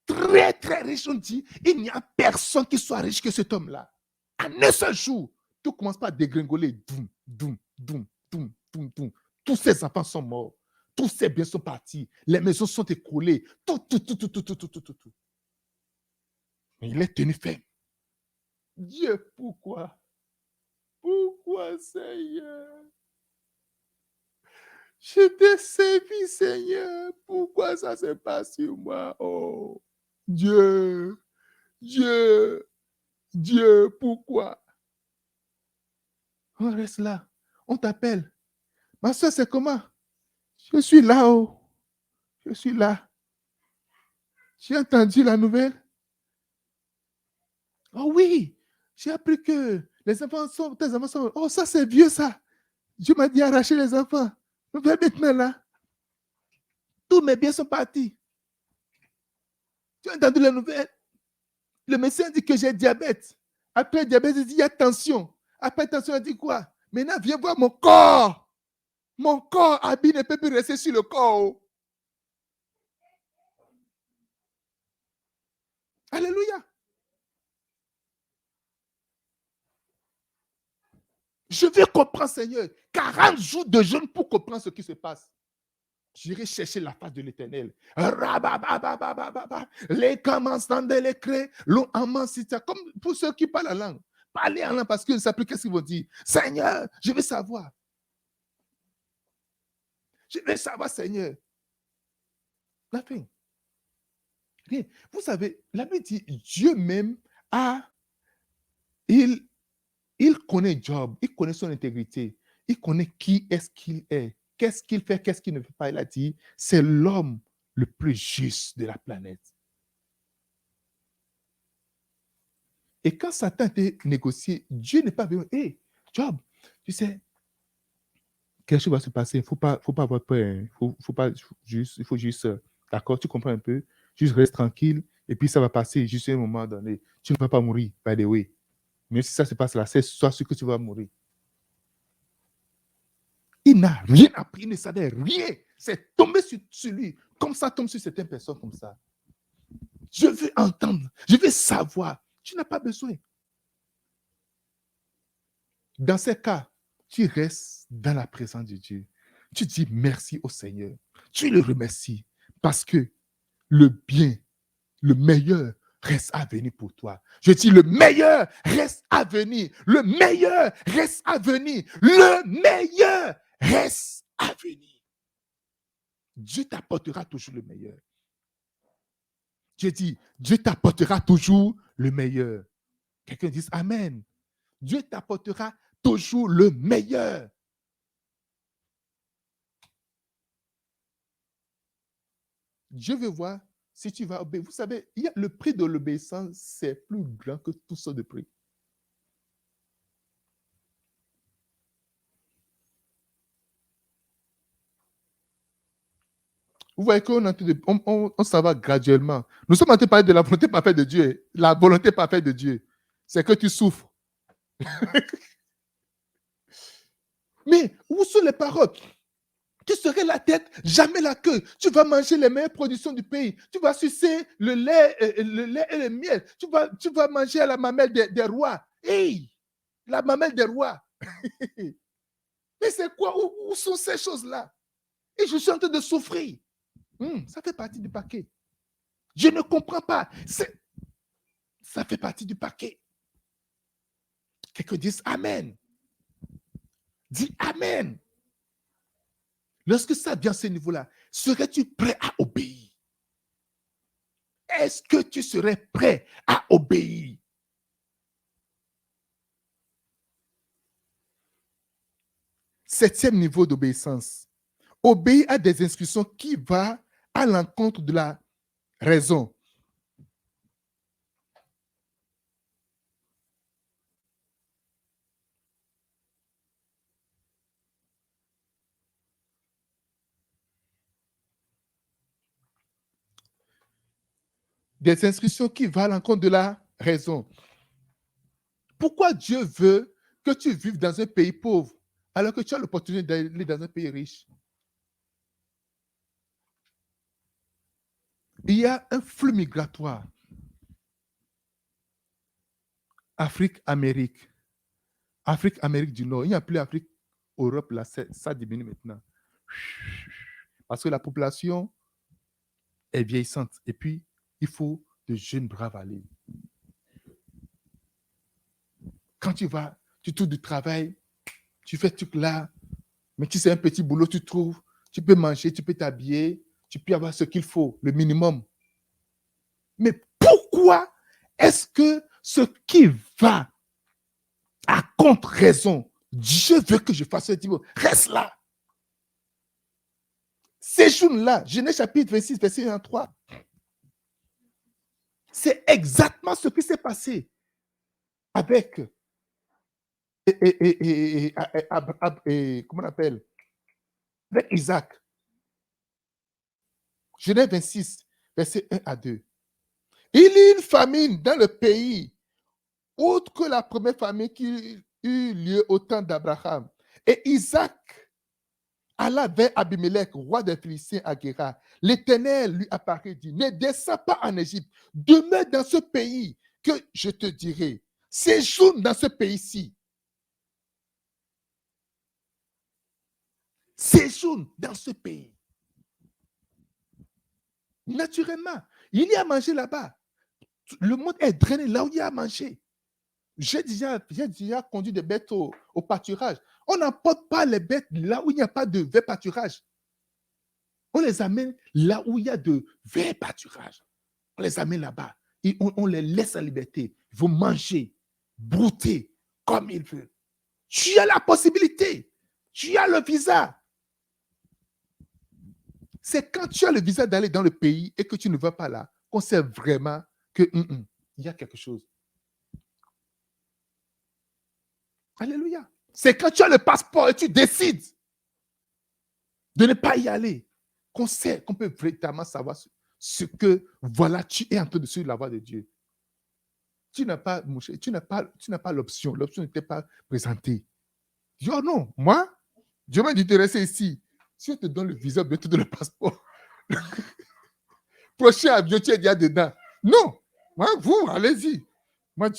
très, très riche, on dit, il n'y a personne qui soit riche que cet homme-là. En un seul jour, tout commence par dégringoler. Doum, doum, doum, doum, doum, doum. Tous ses enfants sont morts. Tous ses biens sont partis. Les maisons sont écroulées. Tout. Mais il est tenu ferme. Dieu, pourquoi? Pourquoi, Seigneur? Je t'ai servi, Seigneur. Pourquoi ça se passe sur moi? Oh, Dieu, pourquoi? On reste là. On t'appelle. Ma soeur, c'est comment? Je suis là-haut. Je suis là. J'ai entendu la nouvelle. Oh oui, j'ai appris que tes enfants sont. Oh, ça, c'est vieux, ça. Dieu m'a dit arracher les enfants. Je vais maintenant là. Tous mes biens sont partis. Tu as entendu la nouvelle? Le médecin dit que j'ai diabète. Après diabète, il dit il y a tension. Après tension, il dit quoi? Maintenant, viens voir mon corps. Mon corps, habit ne peut plus rester sur le corps. Alléluia. Je vais comprendre, Seigneur. 40 jours de jeûne pour comprendre ce qui se passe. J'irai chercher la face de l'Éternel. Les commencent de l'écrit, l'eau amancita. Comme pour ceux qui parlent la langue. Parlez en langue parce qu'ils ne savent plus qu'est-ce qu'ils vont dire. Seigneur, je veux savoir. Je veux savoir, Seigneur. La fin. Rien. Vous savez, la Bible dit, Dieu même il connaît Job, il connaît son intégrité, il connaît qui est-ce qu'il est, qu'est-ce qu'il fait, qu'est-ce qu'il ne fait pas. Il a dit, c'est l'homme le plus juste de la planète. Et quand Satan était négocié, Dieu n'est pas venu. Hé, Job, tu sais, quelque chose va se passer. Il ne faut pas avoir peur. Hein. Il faut juste, d'accord, tu comprends un peu, juste reste tranquille. Et puis ça va passer juste à un moment donné. Tu ne vas pas mourir, by the way. Mais si ça se passe là, c'est soit sûr que tu vas mourir. Il n'a rien appris, il ne savait rien. C'est tombé sur lui. Comme ça tombe sur certaines personnes comme ça. Je veux entendre, je veux savoir. Tu n'as pas besoin. Dans ces cas, tu restes dans la présence de Dieu. Tu dis merci au Seigneur. Tu le remercies parce que le bien, le meilleur reste à venir pour toi. Je dis le meilleur reste à venir. Le meilleur reste à venir. Le meilleur reste à venir. Dieu t'apportera toujours le meilleur. Je dis, Dieu t'apportera toujours le meilleur. Quelqu'un dit Amen. Dieu t'apportera toujours le meilleur. Je veux voir si tu vas obéir. Vous savez, le prix de l'obéissance, c'est plus grand que tout ça de prix. Vous voyez qu'on s'en va graduellement. Nous sommes en train de parler de la volonté parfaite de Dieu. La volonté parfaite de Dieu, c'est que tu souffres. Mais où sont les paroles? Tu serais la tête, jamais la queue. Tu vas manger les meilleures productions du pays. Tu vas sucer le lait et le miel. Tu vas manger à la mamelle des rois. Hey, la mamelle des rois. Mais c'est quoi? Où sont ces choses-là? Et je suis en train de souffrir. Ça fait partie du paquet. Je ne comprends pas. Ça fait partie du paquet. Quelqu'un dit Amen. Dis Amen. Lorsque ça vient à ce niveau-là, serais-tu prêt à obéir? Est-ce que tu serais prêt à obéir? Septième niveau d'obéissance. Obéir à des instructions qui vont à l'encontre de la raison. Des instructions qui vont à l'encontre de la raison. Pourquoi Dieu veut que tu vives dans un pays pauvre alors que tu as l'opportunité d'aller dans un pays riche? Il y a un flux migratoire. Afrique-Amérique. Afrique-Amérique du Nord. Il n'y a plus Afrique, Europe, là, ça diminue maintenant. Parce que la population est vieillissante. Et puis, il faut de jeunes braves aller. Quand tu vas, tu trouves du travail, tu fais tout là, mais tu sais, un petit boulot, tu trouves, tu peux manger, tu peux t'habiller, tu peux avoir ce qu'il faut, le minimum. Mais pourquoi est-ce que ce qui va à contre-raison, Dieu veut que je fasse ce type, reste là. Séjourne là, Genèse chapitre 26, verset 1 à 3. C'est exactement ce qui s'est passé avec comment on appelle, avec Isaac. Genèse 26, verset 1 à 2. Il y eut une famine dans le pays, autre que la première famine qui eut lieu au temps d'Abraham. Et Isaac alla vers Abimelech, roi des Philistins à Guéra. L'Éternel lui apparaît et dit, ne descends pas en Égypte, demeure dans ce pays que je te dirai. Séjourne dans ce pays-ci. Séjourne dans ce pays. Naturellement, il y a à manger là-bas. Le monde est drainé là où il y a à manger. J'ai déjà conduit des bêtes au pâturage. On n'emporte pas les bêtes là où il n'y a pas de vrai pâturage. On les amène là où il y a de vrai pâturage. On les amène là-bas. Et on les laisse à liberté. Ils vont manger, brouter comme ils veulent. Tu as la possibilité. Tu as le visa. C'est quand tu as le visa d'aller dans le pays et que tu ne vas pas là qu'on sait vraiment que il y a quelque chose. Alléluia. C'est quand tu as le passeport et tu décides de ne pas y aller qu'on sait, qu'on peut véritablement savoir ce que, voilà, tu es en train de suivre la voie de Dieu. tu n'as pas, mon cher, tu n'as pas l'option. L'option n'était pas présentée. Je dis, oh non, moi, Dieu m'a dit de rester ici. Si on te donne le visa, je te donne le passeport. Prochain avion, tu es déjà dedans. Non, moi, vous, allez-y. Moi,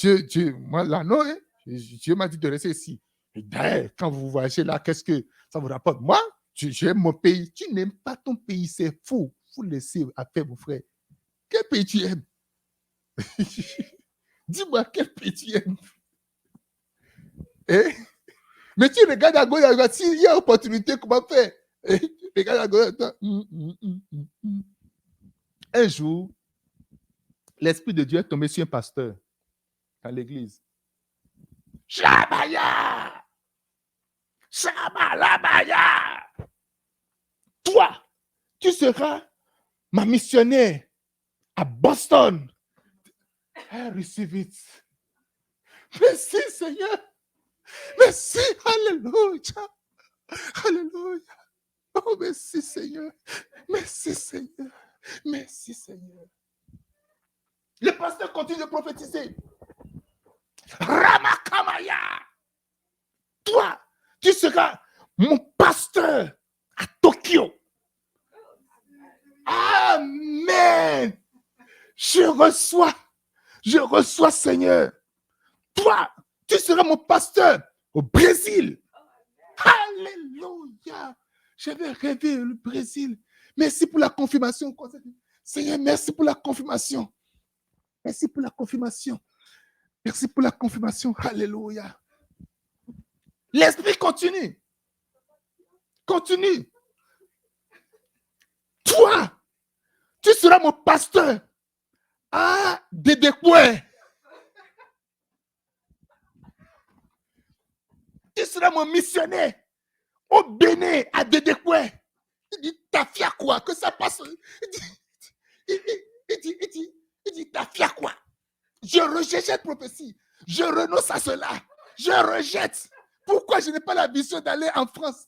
moi là, non, hein. Dieu m'a dit de rester ici. Et d'ailleurs, quand vous voyagez là, qu'est-ce que ça vous rapporte? Moi, j'aime mon pays. Tu n'aimes pas ton pays, c'est faux. Il faut laisser à faire, mon frère. Quel pays tu aimes? Dis-moi, quel pays tu aimes? Hein? Mais tu regardes à gauche, à droite, s'il y a opportunité, comment faire? Hein? Tu regardes à gauche, à droite. Un jour, l'Esprit de Dieu est tombé sur un pasteur dans l'église. Shabaya! Shabalabaya! Toi, tu seras ma missionnaire à Boston. I receive it. Merci, Seigneur. Merci. Alléluia. Alléluia. Oh, merci, Seigneur. Merci, Seigneur. Merci, Seigneur. Le pasteur continue de prophétiser. Ramakamaya. Toi, tu seras mon pasteur à Tokyo. Amen. Je reçois, Seigneur. Toi, tu seras mon pasteur au Brésil. Alléluia. J'avais rêvé le Brésil. Merci pour la confirmation. Seigneur, merci pour la confirmation. Merci pour la confirmation. Merci pour la confirmation. Alléluia. L'esprit continue. Continue. Toi, tu seras mon pasteur à Dédékoué. Tu seras mon missionnaire au Bénin à Dédékoué. Il dit, t'as fait quoi? Que ça passe. Il dit, t'as fait quoi? Je rejette cette prophétie. Je renonce à cela. Je rejette. Pourquoi je n'ai pas la vision d'aller en France?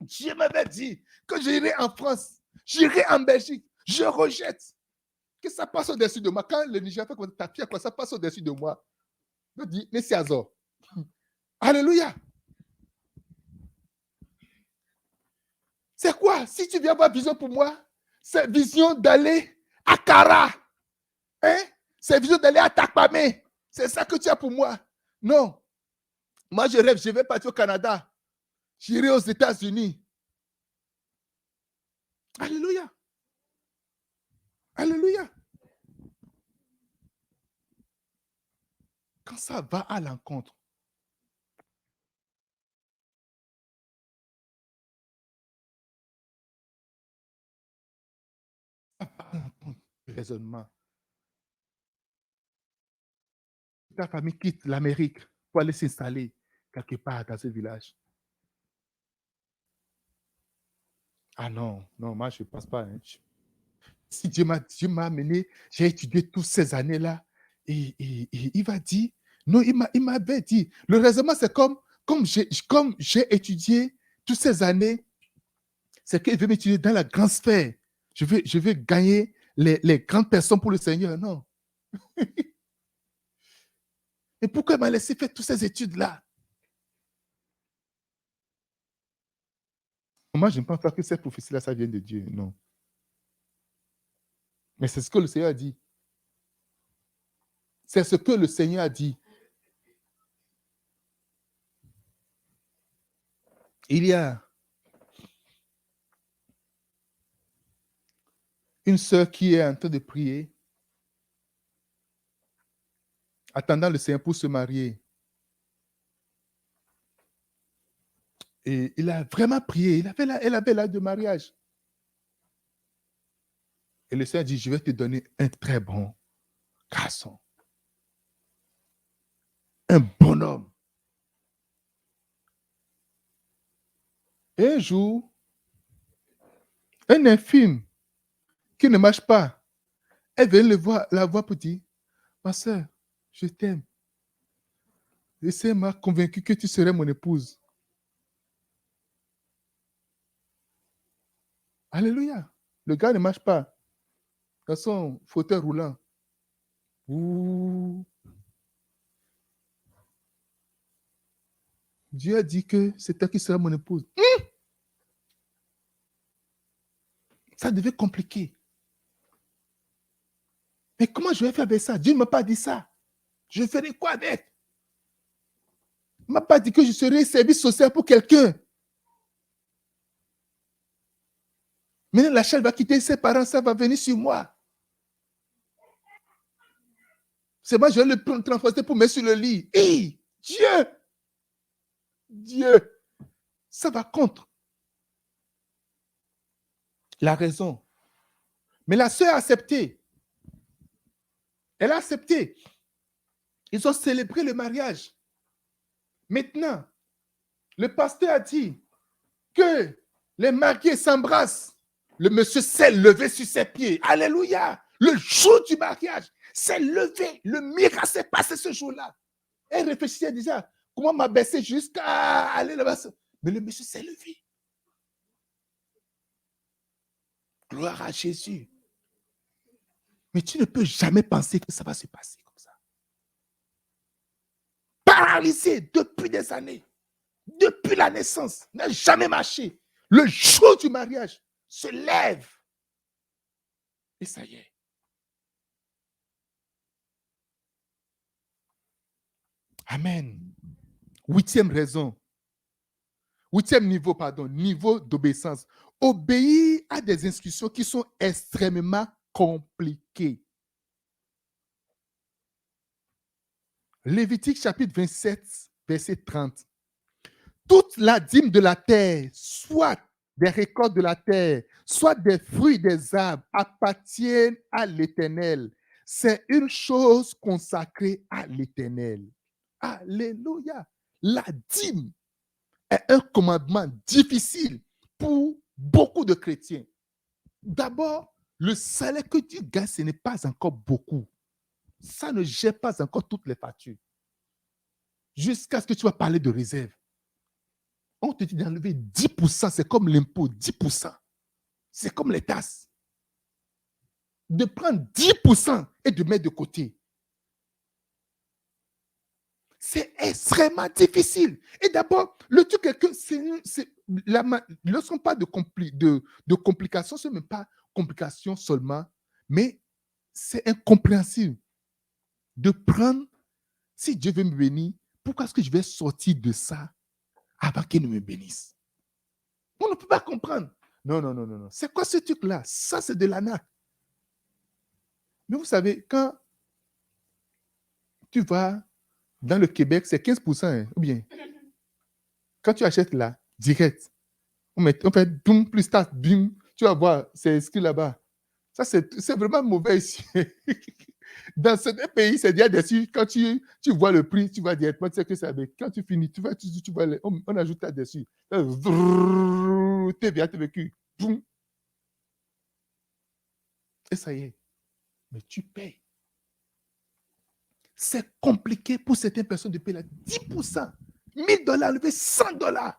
Dieu m'avait dit que j'irai en France. J'irai en Belgique. Je rejette. Que ça passe au-dessus de moi. Quand le Niger fait comme t'as fait quoi, ça passe au-dessus de moi. Je dis, mais c'est hasard. Alléluia. C'est quoi? Si tu viens avoir vision pour moi, c'est vision d'aller à Kara. Hein? C'est vision d'aller à Takpamé. C'est ça que tu as pour moi. Non. Moi, je rêve, je vais partir au Canada. J'irai aux États-Unis. Alléluia. Alléluia. Quand ça va à l'encontre, raisonnement. Ta famille quitte l'Amérique pour aller s'installer quelque part dans ce village. Ah non, non, moi je ne pense pas. Hein. Si Dieu m'a amené, j'ai étudié toutes ces années-là, et il va dire, non, il m'avait dit, le raisonnement c'est comme j'ai étudié toutes ces années, c'est qu'il veut m'étudier dans la grande sphère. Je vais gagner les grandes personnes pour le Seigneur. Non. Et pourquoi il m'a laissé faire toutes ces études-là? Moi, je ne pense pas que cette prophétie-là, ça vient de Dieu. Non. Mais c'est ce que le Seigneur a dit. C'est ce que le Seigneur a dit. Il y a une sœur qui est en train de prier, attendant le Seigneur pour se marier. Et il a vraiment prié. Elle avait l'âge de mariage. Et le Seigneur dit, je vais te donner un très bon garçon. Un bon homme. Et un jour, un infime qui ne marche pas, elle vient la voir pour dire, ma soeur, je t'aime. Le Seigneur m'a convaincu que tu serais mon épouse. Alléluia. Le gars ne marche pas dans son fauteuil roulant. Ouh. Dieu a dit que c'est toi qui seras mon épouse. Ça devait compliqué. Mais comment je vais faire avec ça? Dieu ne m'a pas dit ça. Je ferai quoi avec? Il ne m'a pas dit que je serai service social pour quelqu'un. Maintenant, la chair va quitter ses parents, ça va venir sur moi. C'est moi, je vais le transporter pour mettre sur le lit. Hey, Dieu, ça va contre la raison. Mais la sœur a accepté. Elle a accepté. Ils ont célébré le mariage. Maintenant, le pasteur a dit que les mariés s'embrassent. Le monsieur s'est levé sur ses pieds. Alléluia. Le jour du mariage, s'est levé. Le miracle s'est passé ce jour-là. Elle réfléchissait déjà. Comment m'abaisser jusqu'à aller là-bas? Mais le monsieur s'est levé. Gloire à Jésus. Mais tu ne peux jamais penser que ça va se passer comme ça. Paralysé depuis des années. Depuis la naissance. N'a jamais marché. Le jour du mariage se lève. Et ça y est. Amen. Huitième niveau d'obéissance. Obéir à des instructions qui sont extrêmement compliquées. Lévitique chapitre 27, verset 30. Toute la dîme de la terre, soit des récoltes de la terre, soit des fruits des arbres, appartiennent à l'Éternel. C'est une chose consacrée à l'Éternel. Alléluia. La dîme est un commandement difficile pour beaucoup de chrétiens. D'abord, le salaire que tu gagnes, ce n'est pas encore beaucoup. Ça ne gère pas encore toutes les factures. Jusqu'à ce que tu vas parler de réserve. On te dit d'enlever 10%, c'est comme l'impôt, 10%. C'est comme les tasses. De prendre 10% et de mettre de côté. C'est extrêmement difficile. Et d'abord, le truc est que lorsqu'on parle de complications, ce n'est même pas complications seulement, mais c'est incompréhensible de prendre, si Dieu veut me bénir, pourquoi est-ce que je vais sortir de ça avant qu'il ne me bénisse? On ne peut pas comprendre. Non. C'est quoi ce truc-là? Ça, c'est de l'arnaque. Mais vous savez, quand tu vas dans le Québec, c'est 15%, hein, ou bien, quand tu achètes là, direct, on fait boum plus taxe, bim, tu vas voir, c'est inscrit là-bas. Ça, c'est vraiment mauvais ici. Dans certains pays, c'est déjà dessus. Quand tu vois le prix, tu vas directement, tu sais que c'est avec. Quand tu finis, tu vois, on ajoute ça dessus. TVA, TVQ. Boum. Et ça y est. Mais tu payes. C'est compliqué pour certaines personnes de payer là 10%. $1,000 enlever $100.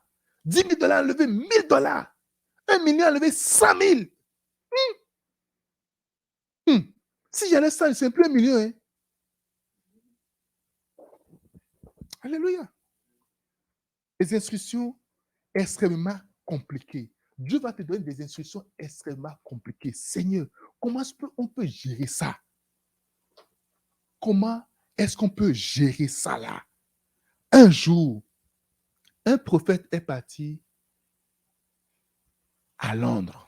$10,000 enlever $1,000. $1 million enlever 100 000. Si j'en ai 100, c'est plus $1 million. Hein. Alléluia. Les instructions extrêmement compliquées. Dieu va te donner des instructions extrêmement compliquées. Seigneur, comment on peut gérer ça? Comment est-ce qu'on peut gérer ça là? Un jour, un prophète est parti à Londres.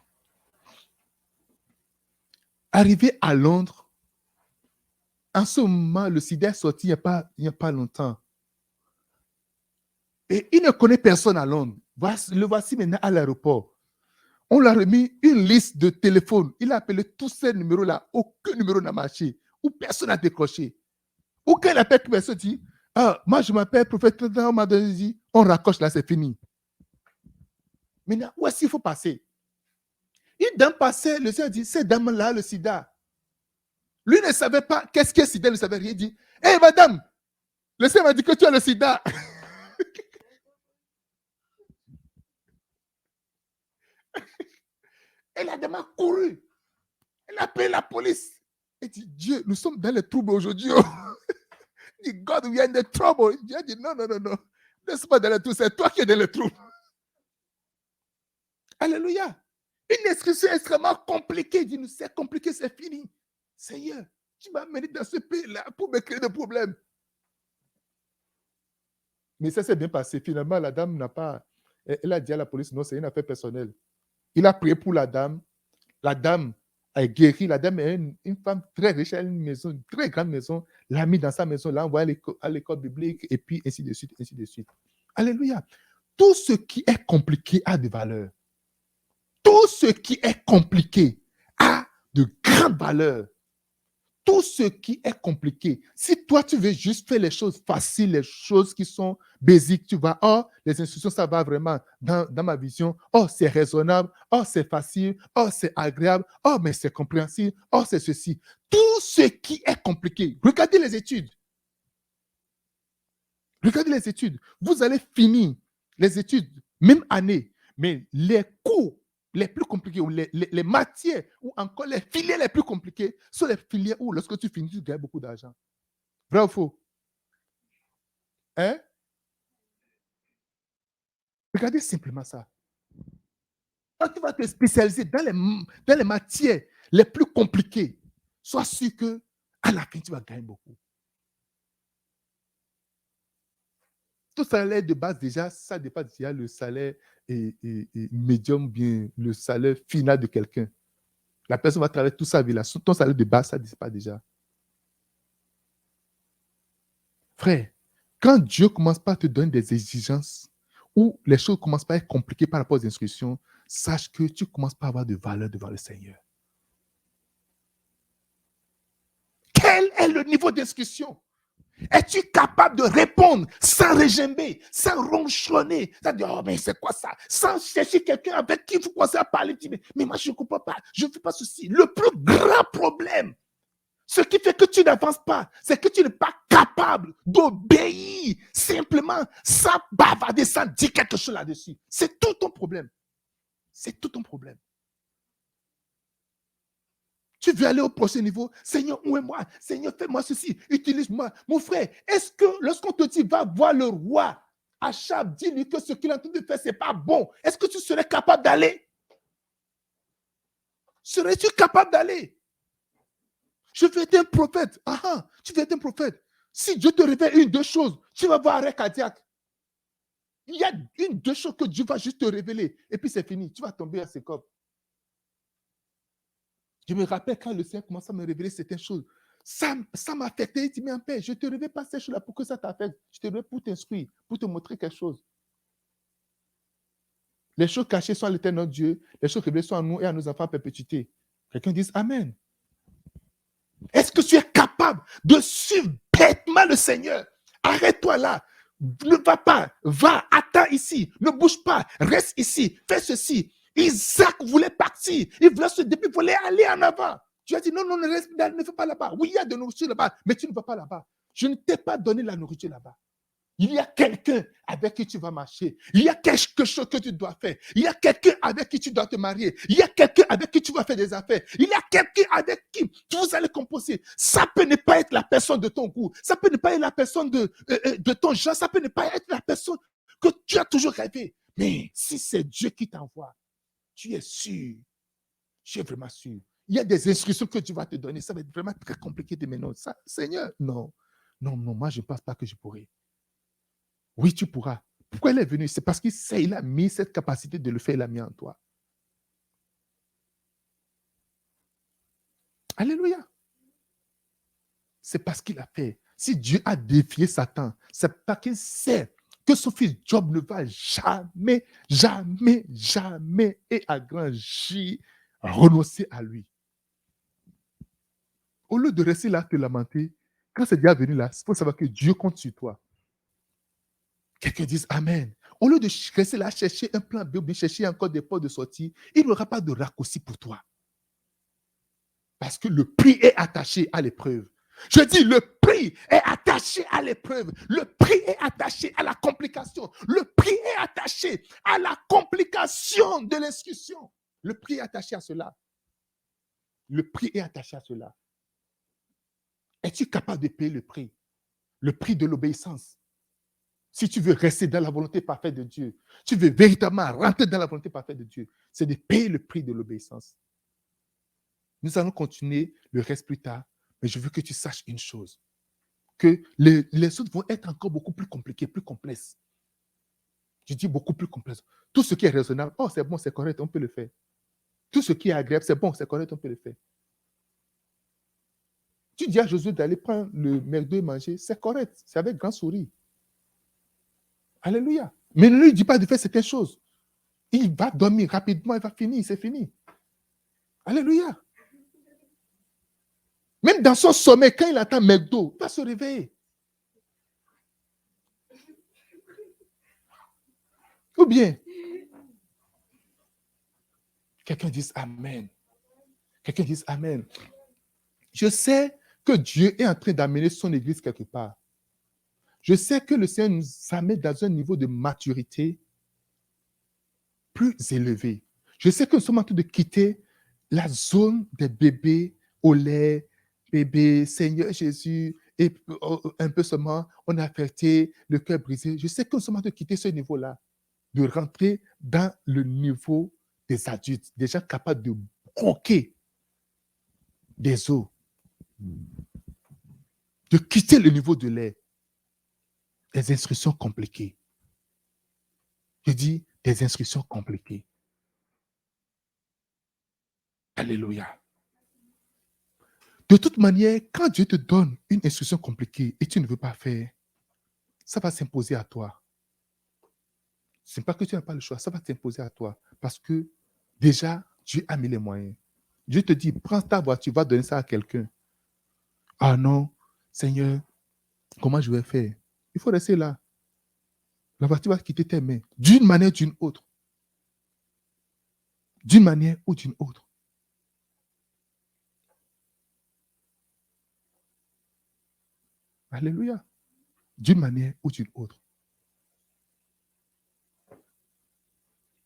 Arrivé à Londres, en ce moment, le sida est sorti il n'y a pas longtemps. Et il ne connaît personne à Londres. Le voici maintenant à l'aéroport. On lui a remis une liste de téléphones. Il a appelé tous ces numéros-là. Aucun numéro n'a marché. Ou personne n'a décroché. Ou quand il appelle, personne dit, moi je m'appelle prophète, on m'a dit, on raccroche là, c'est fini. Maintenant, où est-ce qu'il faut passer? Une dame passait, le Seigneur dit, cette dame-là, le sida. Lui ne savait pas qu'est-ce que le sida, il ne savait rien dire. Hé, madame, le Seigneur m'a dit que tu as le sida. Et la dame a couru. Elle a appelé la police. Elle dit, Dieu, nous sommes dans les troubles aujourd'hui. Il dit, God, we are in the trouble. Dieu a dit, non. Laisse-moi dans le trou, c'est toi qui es dans le trou. Alléluia. Une inscription extrêmement compliquée. Dis-nous, c'est compliqué, c'est fini. Seigneur, tu m'as mené dans ce pays-là pour me créer des problèmes. Mais ça s'est bien passé. Finalement, la dame n'a pas. Elle a dit à la police, non, c'est une affaire personnelle. Il a prié pour la dame. La dame a guéri. La dame est une femme très riche, elle a une maison, une très grande maison. L'a mis dans sa maison, l'a envoyé à l'école biblique, et puis ainsi de suite, ainsi de suite. Alléluia. Tout ce qui est compliqué a de valeur. Tout ce qui est compliqué a de grandes valeurs. Tout ce qui est compliqué, si toi tu veux juste faire les choses faciles, les choses qui sont basiques, tu vas, oh, les instructions, ça va vraiment dans ma vision, oh, c'est raisonnable, oh, c'est facile, oh, c'est agréable, oh, mais c'est compréhensible, oh, c'est ceci. Tout ce qui est compliqué, regardez les études. Regardez les études. Vous allez finir les études, même année, mais les cours les plus compliqués, ou les matières, ou encore les filières les plus compliquées, sont les filières où, lorsque tu finis, tu gagnes beaucoup d'argent. Vrai ou faux? Hein? Regardez simplement ça. Quand tu vas te spécialiser dans les matières les plus compliquées, sois sûr que à la fin, tu vas gagner beaucoup. Tout salaire de base, déjà, ça dépasse déjà le salaire médium, bien le salaire final de quelqu'un. La personne va travailler toute sa vie là. Ton salaire de base, ça ne dit pas déjà. Frère, quand Dieu commence par te donner des exigences où les choses commencent par être compliquées par rapport aux instructions, sache que tu commences par avoir de valeur devant le Seigneur. Quel est le niveau d'instruction? Es-tu capable de répondre sans régimber, sans ronchonner, sans dire, oh, mais c'est quoi ça? Sans chercher quelqu'un avec qui vous commencez à parler, tu dis, mais moi, je ne comprends pas, je ne fais pas ceci. Le plus grand problème, ce qui fait que tu n'avances pas, c'est que tu n'es pas capable d'obéir simplement sans bavarder, sans dire quelque chose là-dessus. C'est tout ton problème. C'est tout ton problème. Tu veux aller au prochain niveau. Seigneur, où est moi? Seigneur, fais-moi ceci. Utilise-moi. Mon frère, est-ce que lorsqu'on te dit, va voir le roi, Achab, dis-lui que ce qu'il est en train de faire, ce n'est pas bon. Est-ce que tu serais capable d'aller? Serais-tu capable d'aller? Je veux être un prophète. Ah, tu veux être un prophète. Si Dieu te révèle une, deux choses, tu vas voir arrêt cardiaque. Il y a une, deux choses que Dieu va juste te révéler. Et puis c'est fini. Tu vas tomber à ses corps. Je me rappelle quand le Seigneur commence à me révéler certaines choses. Ça m'a affecté. Il dit, mais en paix, je ne te révèle pas ces choses-là pour que ça t'affecte. Je te révèle pour t'instruire, pour te montrer quelque chose. Les choses cachées sont à l'éternel Dieu. Les choses révélées sont à nous et à nos enfants à perpétuité. Quelqu'un dit Amen. Est-ce que tu es capable de suivre bêtement le Seigneur? Arrête-toi là. Ne va pas. Va, attends ici. Ne bouge pas. Reste ici. Fais ceci. Isaac voulait partir. Il voulait se déplacer. Il voulait aller en avant. Tu as dit non, ne fais pas là-bas. Oui, il y a de la nourriture là-bas, mais tu ne vas pas là-bas. Je ne t'ai pas donné la nourriture là-bas. Il y a quelqu'un avec qui tu vas marcher. Il y a quelque chose que tu dois faire. Il y a quelqu'un avec qui tu dois te marier. Il y a quelqu'un avec qui tu vas faire des affaires. Il y a quelqu'un avec qui vous allez composer. Ça peut ne pas être la personne de ton goût. Ça peut ne pas être la personne de ton genre. Ça peut ne pas être la personne que tu as toujours rêvé. Mais si c'est Dieu qui t'envoie, tu es sûr. Tu es vraiment sûr. Il y a des instructions que Dieu va te donner. Ça va être vraiment très compliqué de maintenant. Ça, Seigneur, non. Non, moi, je ne pense pas que je pourrais. Oui, tu pourras. Pourquoi il est venu? C'est parce qu'il a mis cette capacité de le faire, il a mis en toi. Alléluia. C'est parce qu'il a fait. Si Dieu a défié Satan, c'est parce qu'il sait que son fils Job ne va jamais, jamais, jamais et à grand J renoncer à lui. Au lieu de rester là, te lamenter, quand c'est déjà venu là, il faut savoir que Dieu compte sur toi. Quelqu'un dise Amen. Au lieu de rester là, chercher un plan B, ou chercher encore des portes de sortie, il n'y aura pas de raccourci pour toi. Parce que le prix est attaché à l'épreuve. Je dis, le prix est attaché à l'épreuve. Le prix est attaché à la complication. Le prix est attaché à la complication de l'instruction. Le prix est attaché à cela. Le prix est attaché à cela. Es-tu capable de payer le prix? Le prix de l'obéissance. Si tu veux rester dans la volonté parfaite de Dieu, tu veux véritablement rentrer dans la volonté parfaite de Dieu, c'est de payer le prix de l'obéissance. Nous allons continuer le reste plus tard, mais je veux que tu saches une chose, que les autres vont être encore beaucoup plus compliqués, plus complexes. Je dis beaucoup plus complexes. Tout ce qui est raisonnable, oh c'est bon, c'est correct, on peut le faire. Tout ce qui est agréable, c'est bon, c'est correct, on peut le faire. Tu dis à Josué d'aller prendre le McDo et manger, c'est correct, c'est avec grand sourire. Alléluia. Mais ne lui dis pas de faire certaines choses. Il va dormir rapidement, il va finir, c'est fini. Alléluia. Même dans son sommeil, quand il attend McDo, il va se réveiller. Ou bien, quelqu'un dise Amen. Quelqu'un dise Amen. Je sais que Dieu est en train d'amener son église quelque part. Je sais que le Seigneur nous amène dans un niveau de maturité plus élevé. Je sais que nous sommes en train de quitter la zone des bébés au lait, bébé, Seigneur Jésus, et un peu seulement, on a affecté le cœur brisé. Je sais que nous sommes en train de quitter ce niveau-là, de rentrer dans le niveau des adultes, des gens capables de croquer des os, de quitter le niveau de lait, des instructions compliquées. Je dis des instructions compliquées. Alléluia. De toute manière, quand Dieu te donne une instruction compliquée et tu ne veux pas faire, ça va s'imposer à toi. Ce n'est pas que tu n'as pas le choix, ça va s'imposer à toi. Parce que déjà, Dieu a mis les moyens. Dieu te dit, prends ta voiture, va donner ça à quelqu'un. Ah non, Seigneur, comment je vais faire? Il faut rester là. La voiture va quitter tes mains, d'une manière ou d'une autre. D'une manière ou d'une autre. Alléluia. D'une manière ou d'une autre.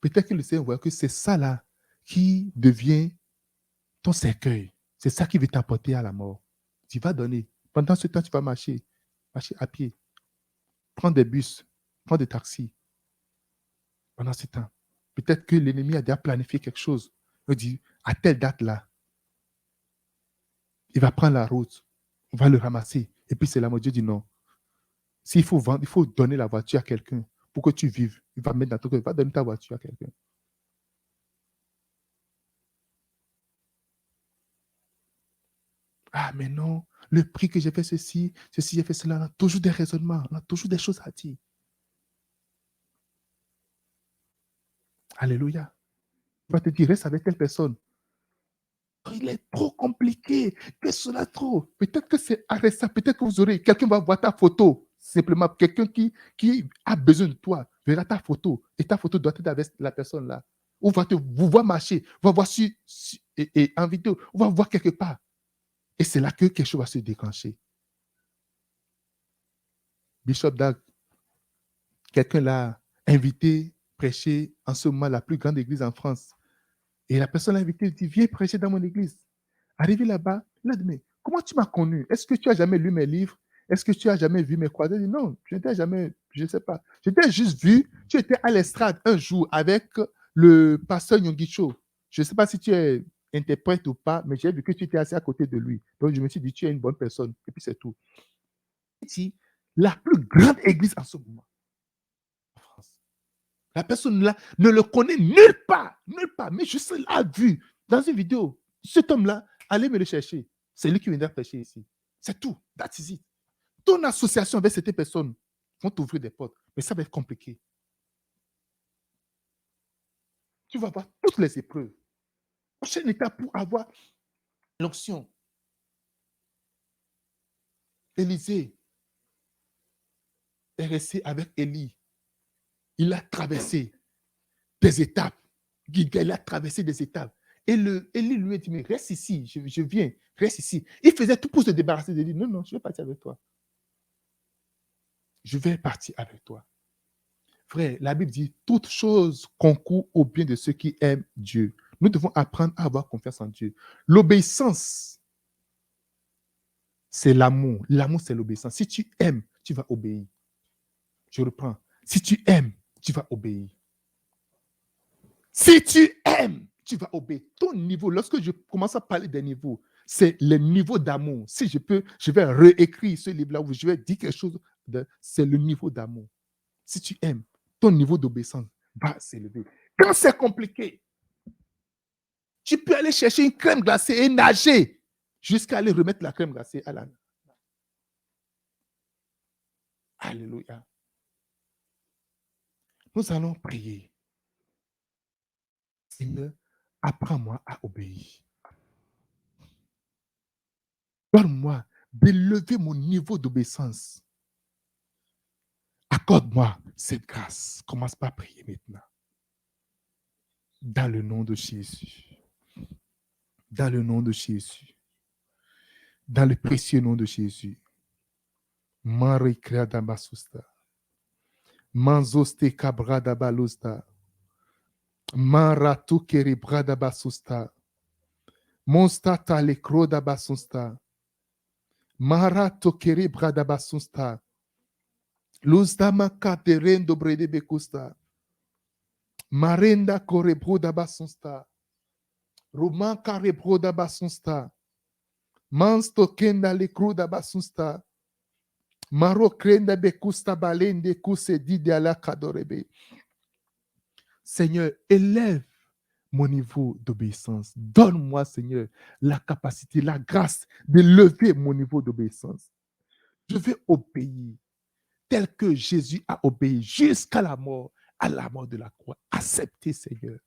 Peut-être que le Seigneur voit que c'est ça là qui devient ton cercueil. C'est ça qui va t'apporter à la mort. Tu vas donner. Pendant ce temps, tu vas marcher à pied, prendre des bus, prendre des taxis. Pendant ce temps, peut-être que l'ennemi a déjà planifié quelque chose. Il dit, à telle date-là, il va prendre la route, on va le ramasser. Et puis c'est là où Dieu dit non. S'il faut vendre, il faut donner la voiture à quelqu'un pour que tu vives. Il va mettre dans ton cœur, il va donner ta voiture à quelqu'un. Ah, mais non, le prix que j'ai fait ceci, j'ai fait cela, on a toujours des raisonnements, on a toujours des choses à dire. Alléluia. Il va te dire, reste avec telle personne. Il est trop compliqué. Que cela trop. Peut-être que c'est arrêtable. Peut-être que vous aurez. Quelqu'un va voir ta photo. Simplement, quelqu'un qui a besoin de toi verra ta photo. Et ta photo doit être avec la personne là. Ou va vous voir marcher. Va voir et en vidéo. On va voir quelque part. Et c'est là que quelque chose va se déclencher. Bishop Dag, quelqu'un l'a invité prêcher en ce moment la plus grande église en France. Et la personne l'a invité, il dit, viens prêcher dans mon église. Arrivé là-bas, il a dit, mais comment tu m'as connu? Est-ce que tu as jamais lu mes livres? Est-ce que tu as jamais vu mes croisades? Il dit, non, je n'étais jamais, je ne sais pas. Je t'ai juste vu, tu étais à l'estrade un jour avec le pasteur Nyongicho. Je ne sais pas si tu es interprète ou pas, mais j'ai vu que tu étais assis à côté de lui. Donc je me suis dit, tu es une bonne personne. Et puis c'est tout. C'est la plus grande église en ce moment en France. La personne là ne le connaît nulle part, mais je l'ai vu dans une vidéo. Cet homme-là, allez me le chercher. C'est lui qui viendra prêcher ici. C'est tout. That's it. Ton association avec cette personne vont t'ouvrir des portes, mais ça va être compliqué. Tu vas avoir toutes les épreuves. Prochaine étape pour avoir l'onction. Élisée est resté avec Élie. Il a traversé des étapes. Il a traversé des étapes. Et Élie lui a dit, mais reste ici, je viens, reste ici. Il faisait tout pour se débarrasser de lui. Non, non, je vais partir avec toi. Je vais partir avec toi. Frère, la Bible dit, toute chose concourt au bien de ceux qui aiment Dieu. Nous devons apprendre à avoir confiance en Dieu. L'obéissance, c'est l'amour. L'amour, c'est l'obéissance. Si tu aimes, tu vas obéir. Je reprends. Si tu aimes, tu vas obéir. Si tu aimes, tu vas obéir. Ton niveau, lorsque je commence à parler des niveaux, c'est le niveau d'amour. Si je peux, je vais réécrire ce livre-là où je vais dire quelque chose. C'est le niveau d'amour. Si tu aimes, ton niveau d'obéissance va s'élever. Quand c'est compliqué, tu peux aller chercher une crème glacée et nager jusqu'à aller remettre la crème glacée à la... Alléluia. Nous allons prier. Seigneur, apprends-moi à obéir. Donne-moi d'élever mon niveau d'obéissance. Accorde-moi cette grâce. Commence par prier maintenant. Dans le nom de Jésus. Dans le nom de Jésus. Dans le précieux nom de Jésus. Marikra Dambasusta. Manzoste Kabrada Balusta. Maratu Keribrada Basusta. Monstata Lekroda Basusta. Marato Keribrada Basusta. Luzdama Katerendo Brede Bekusta. Marenda Korebroda Basusta. Roman Karebroda Basusta. Mansto Kenda Lekroda Basusta. Maro Krenda Bekusta Balende Kuse Didiala Kadorebe. Seigneur, élève mon niveau d'obéissance. Donne-moi, Seigneur, la capacité, la grâce de lever mon niveau d'obéissance. Je vais obéir tel que Jésus a obéi jusqu'à la mort de la croix. Accepter, Seigneur,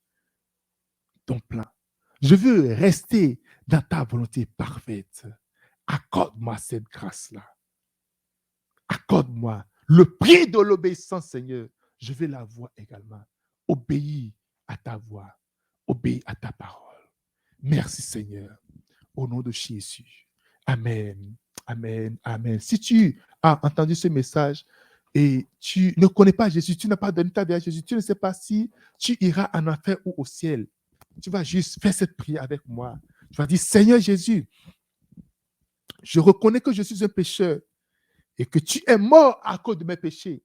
ton plan. Je veux rester dans ta volonté parfaite. Accorde-moi cette grâce-là. Accorde-moi le prix de l'obéissance, Seigneur. Je vais la voir également. Obéis à ta voix. Obéis à ta parole. Merci, Seigneur. Au nom de Jésus. Amen. Amen. Amen. Si tu as entendu ce message et tu ne connais pas Jésus, tu n'as pas donné ta vie à Jésus, tu ne sais pas si tu iras en enfer ou au ciel. Tu vas juste faire cette prière avec moi. Tu vas dire, Seigneur Jésus, je reconnais que je suis un pécheur et que tu es mort à cause de mes péchés.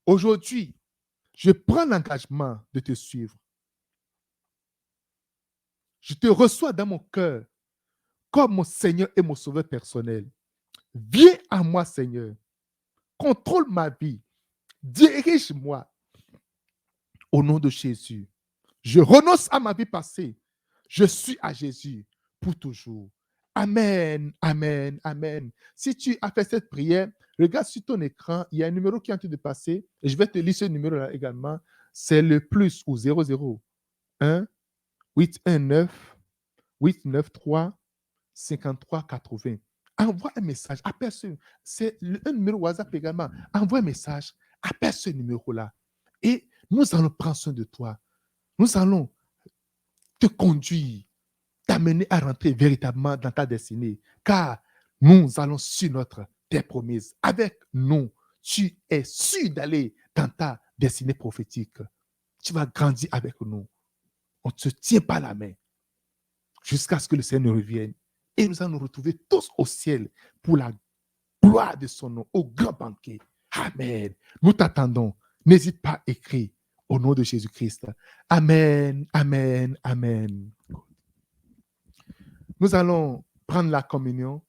Aujourd'hui, je prends l'engagement de te suivre. Je te reçois dans mon cœur comme mon Seigneur et mon Sauveur personnel. Viens à moi, Seigneur. Contrôle ma vie. Dirige-moi. Au nom de Jésus. Je renonce à ma vie passée. Je suis à Jésus pour toujours. Amen, amen, amen. Si tu as fait cette prière, regarde sur ton écran, il y a un numéro qui est en train de passer. Et je vais te lire ce numéro-là également. C'est le plus ou 001 819 893 53 80. Envoie un message. Appelle c'est un numéro WhatsApp également. Envoie un message. Appelle ce numéro-là. Et nous allons prendre soin de toi. Nous allons te conduire, t'amener à rentrer véritablement dans ta destinée. Car nous allons sur notre terre promise. Avec nous, tu es sûr d'aller dans ta destinée prophétique. Tu vas grandir avec nous. On ne te tient pas la main jusqu'à ce que le Seigneur revienne. Et nous allons nous retrouver tous au ciel pour la gloire de son nom, au grand banquet. Amen. Nous t'attendons. N'hésite pas à écrire au nom de Jésus-Christ. Amen, amen, amen. Nous allons prendre la communion.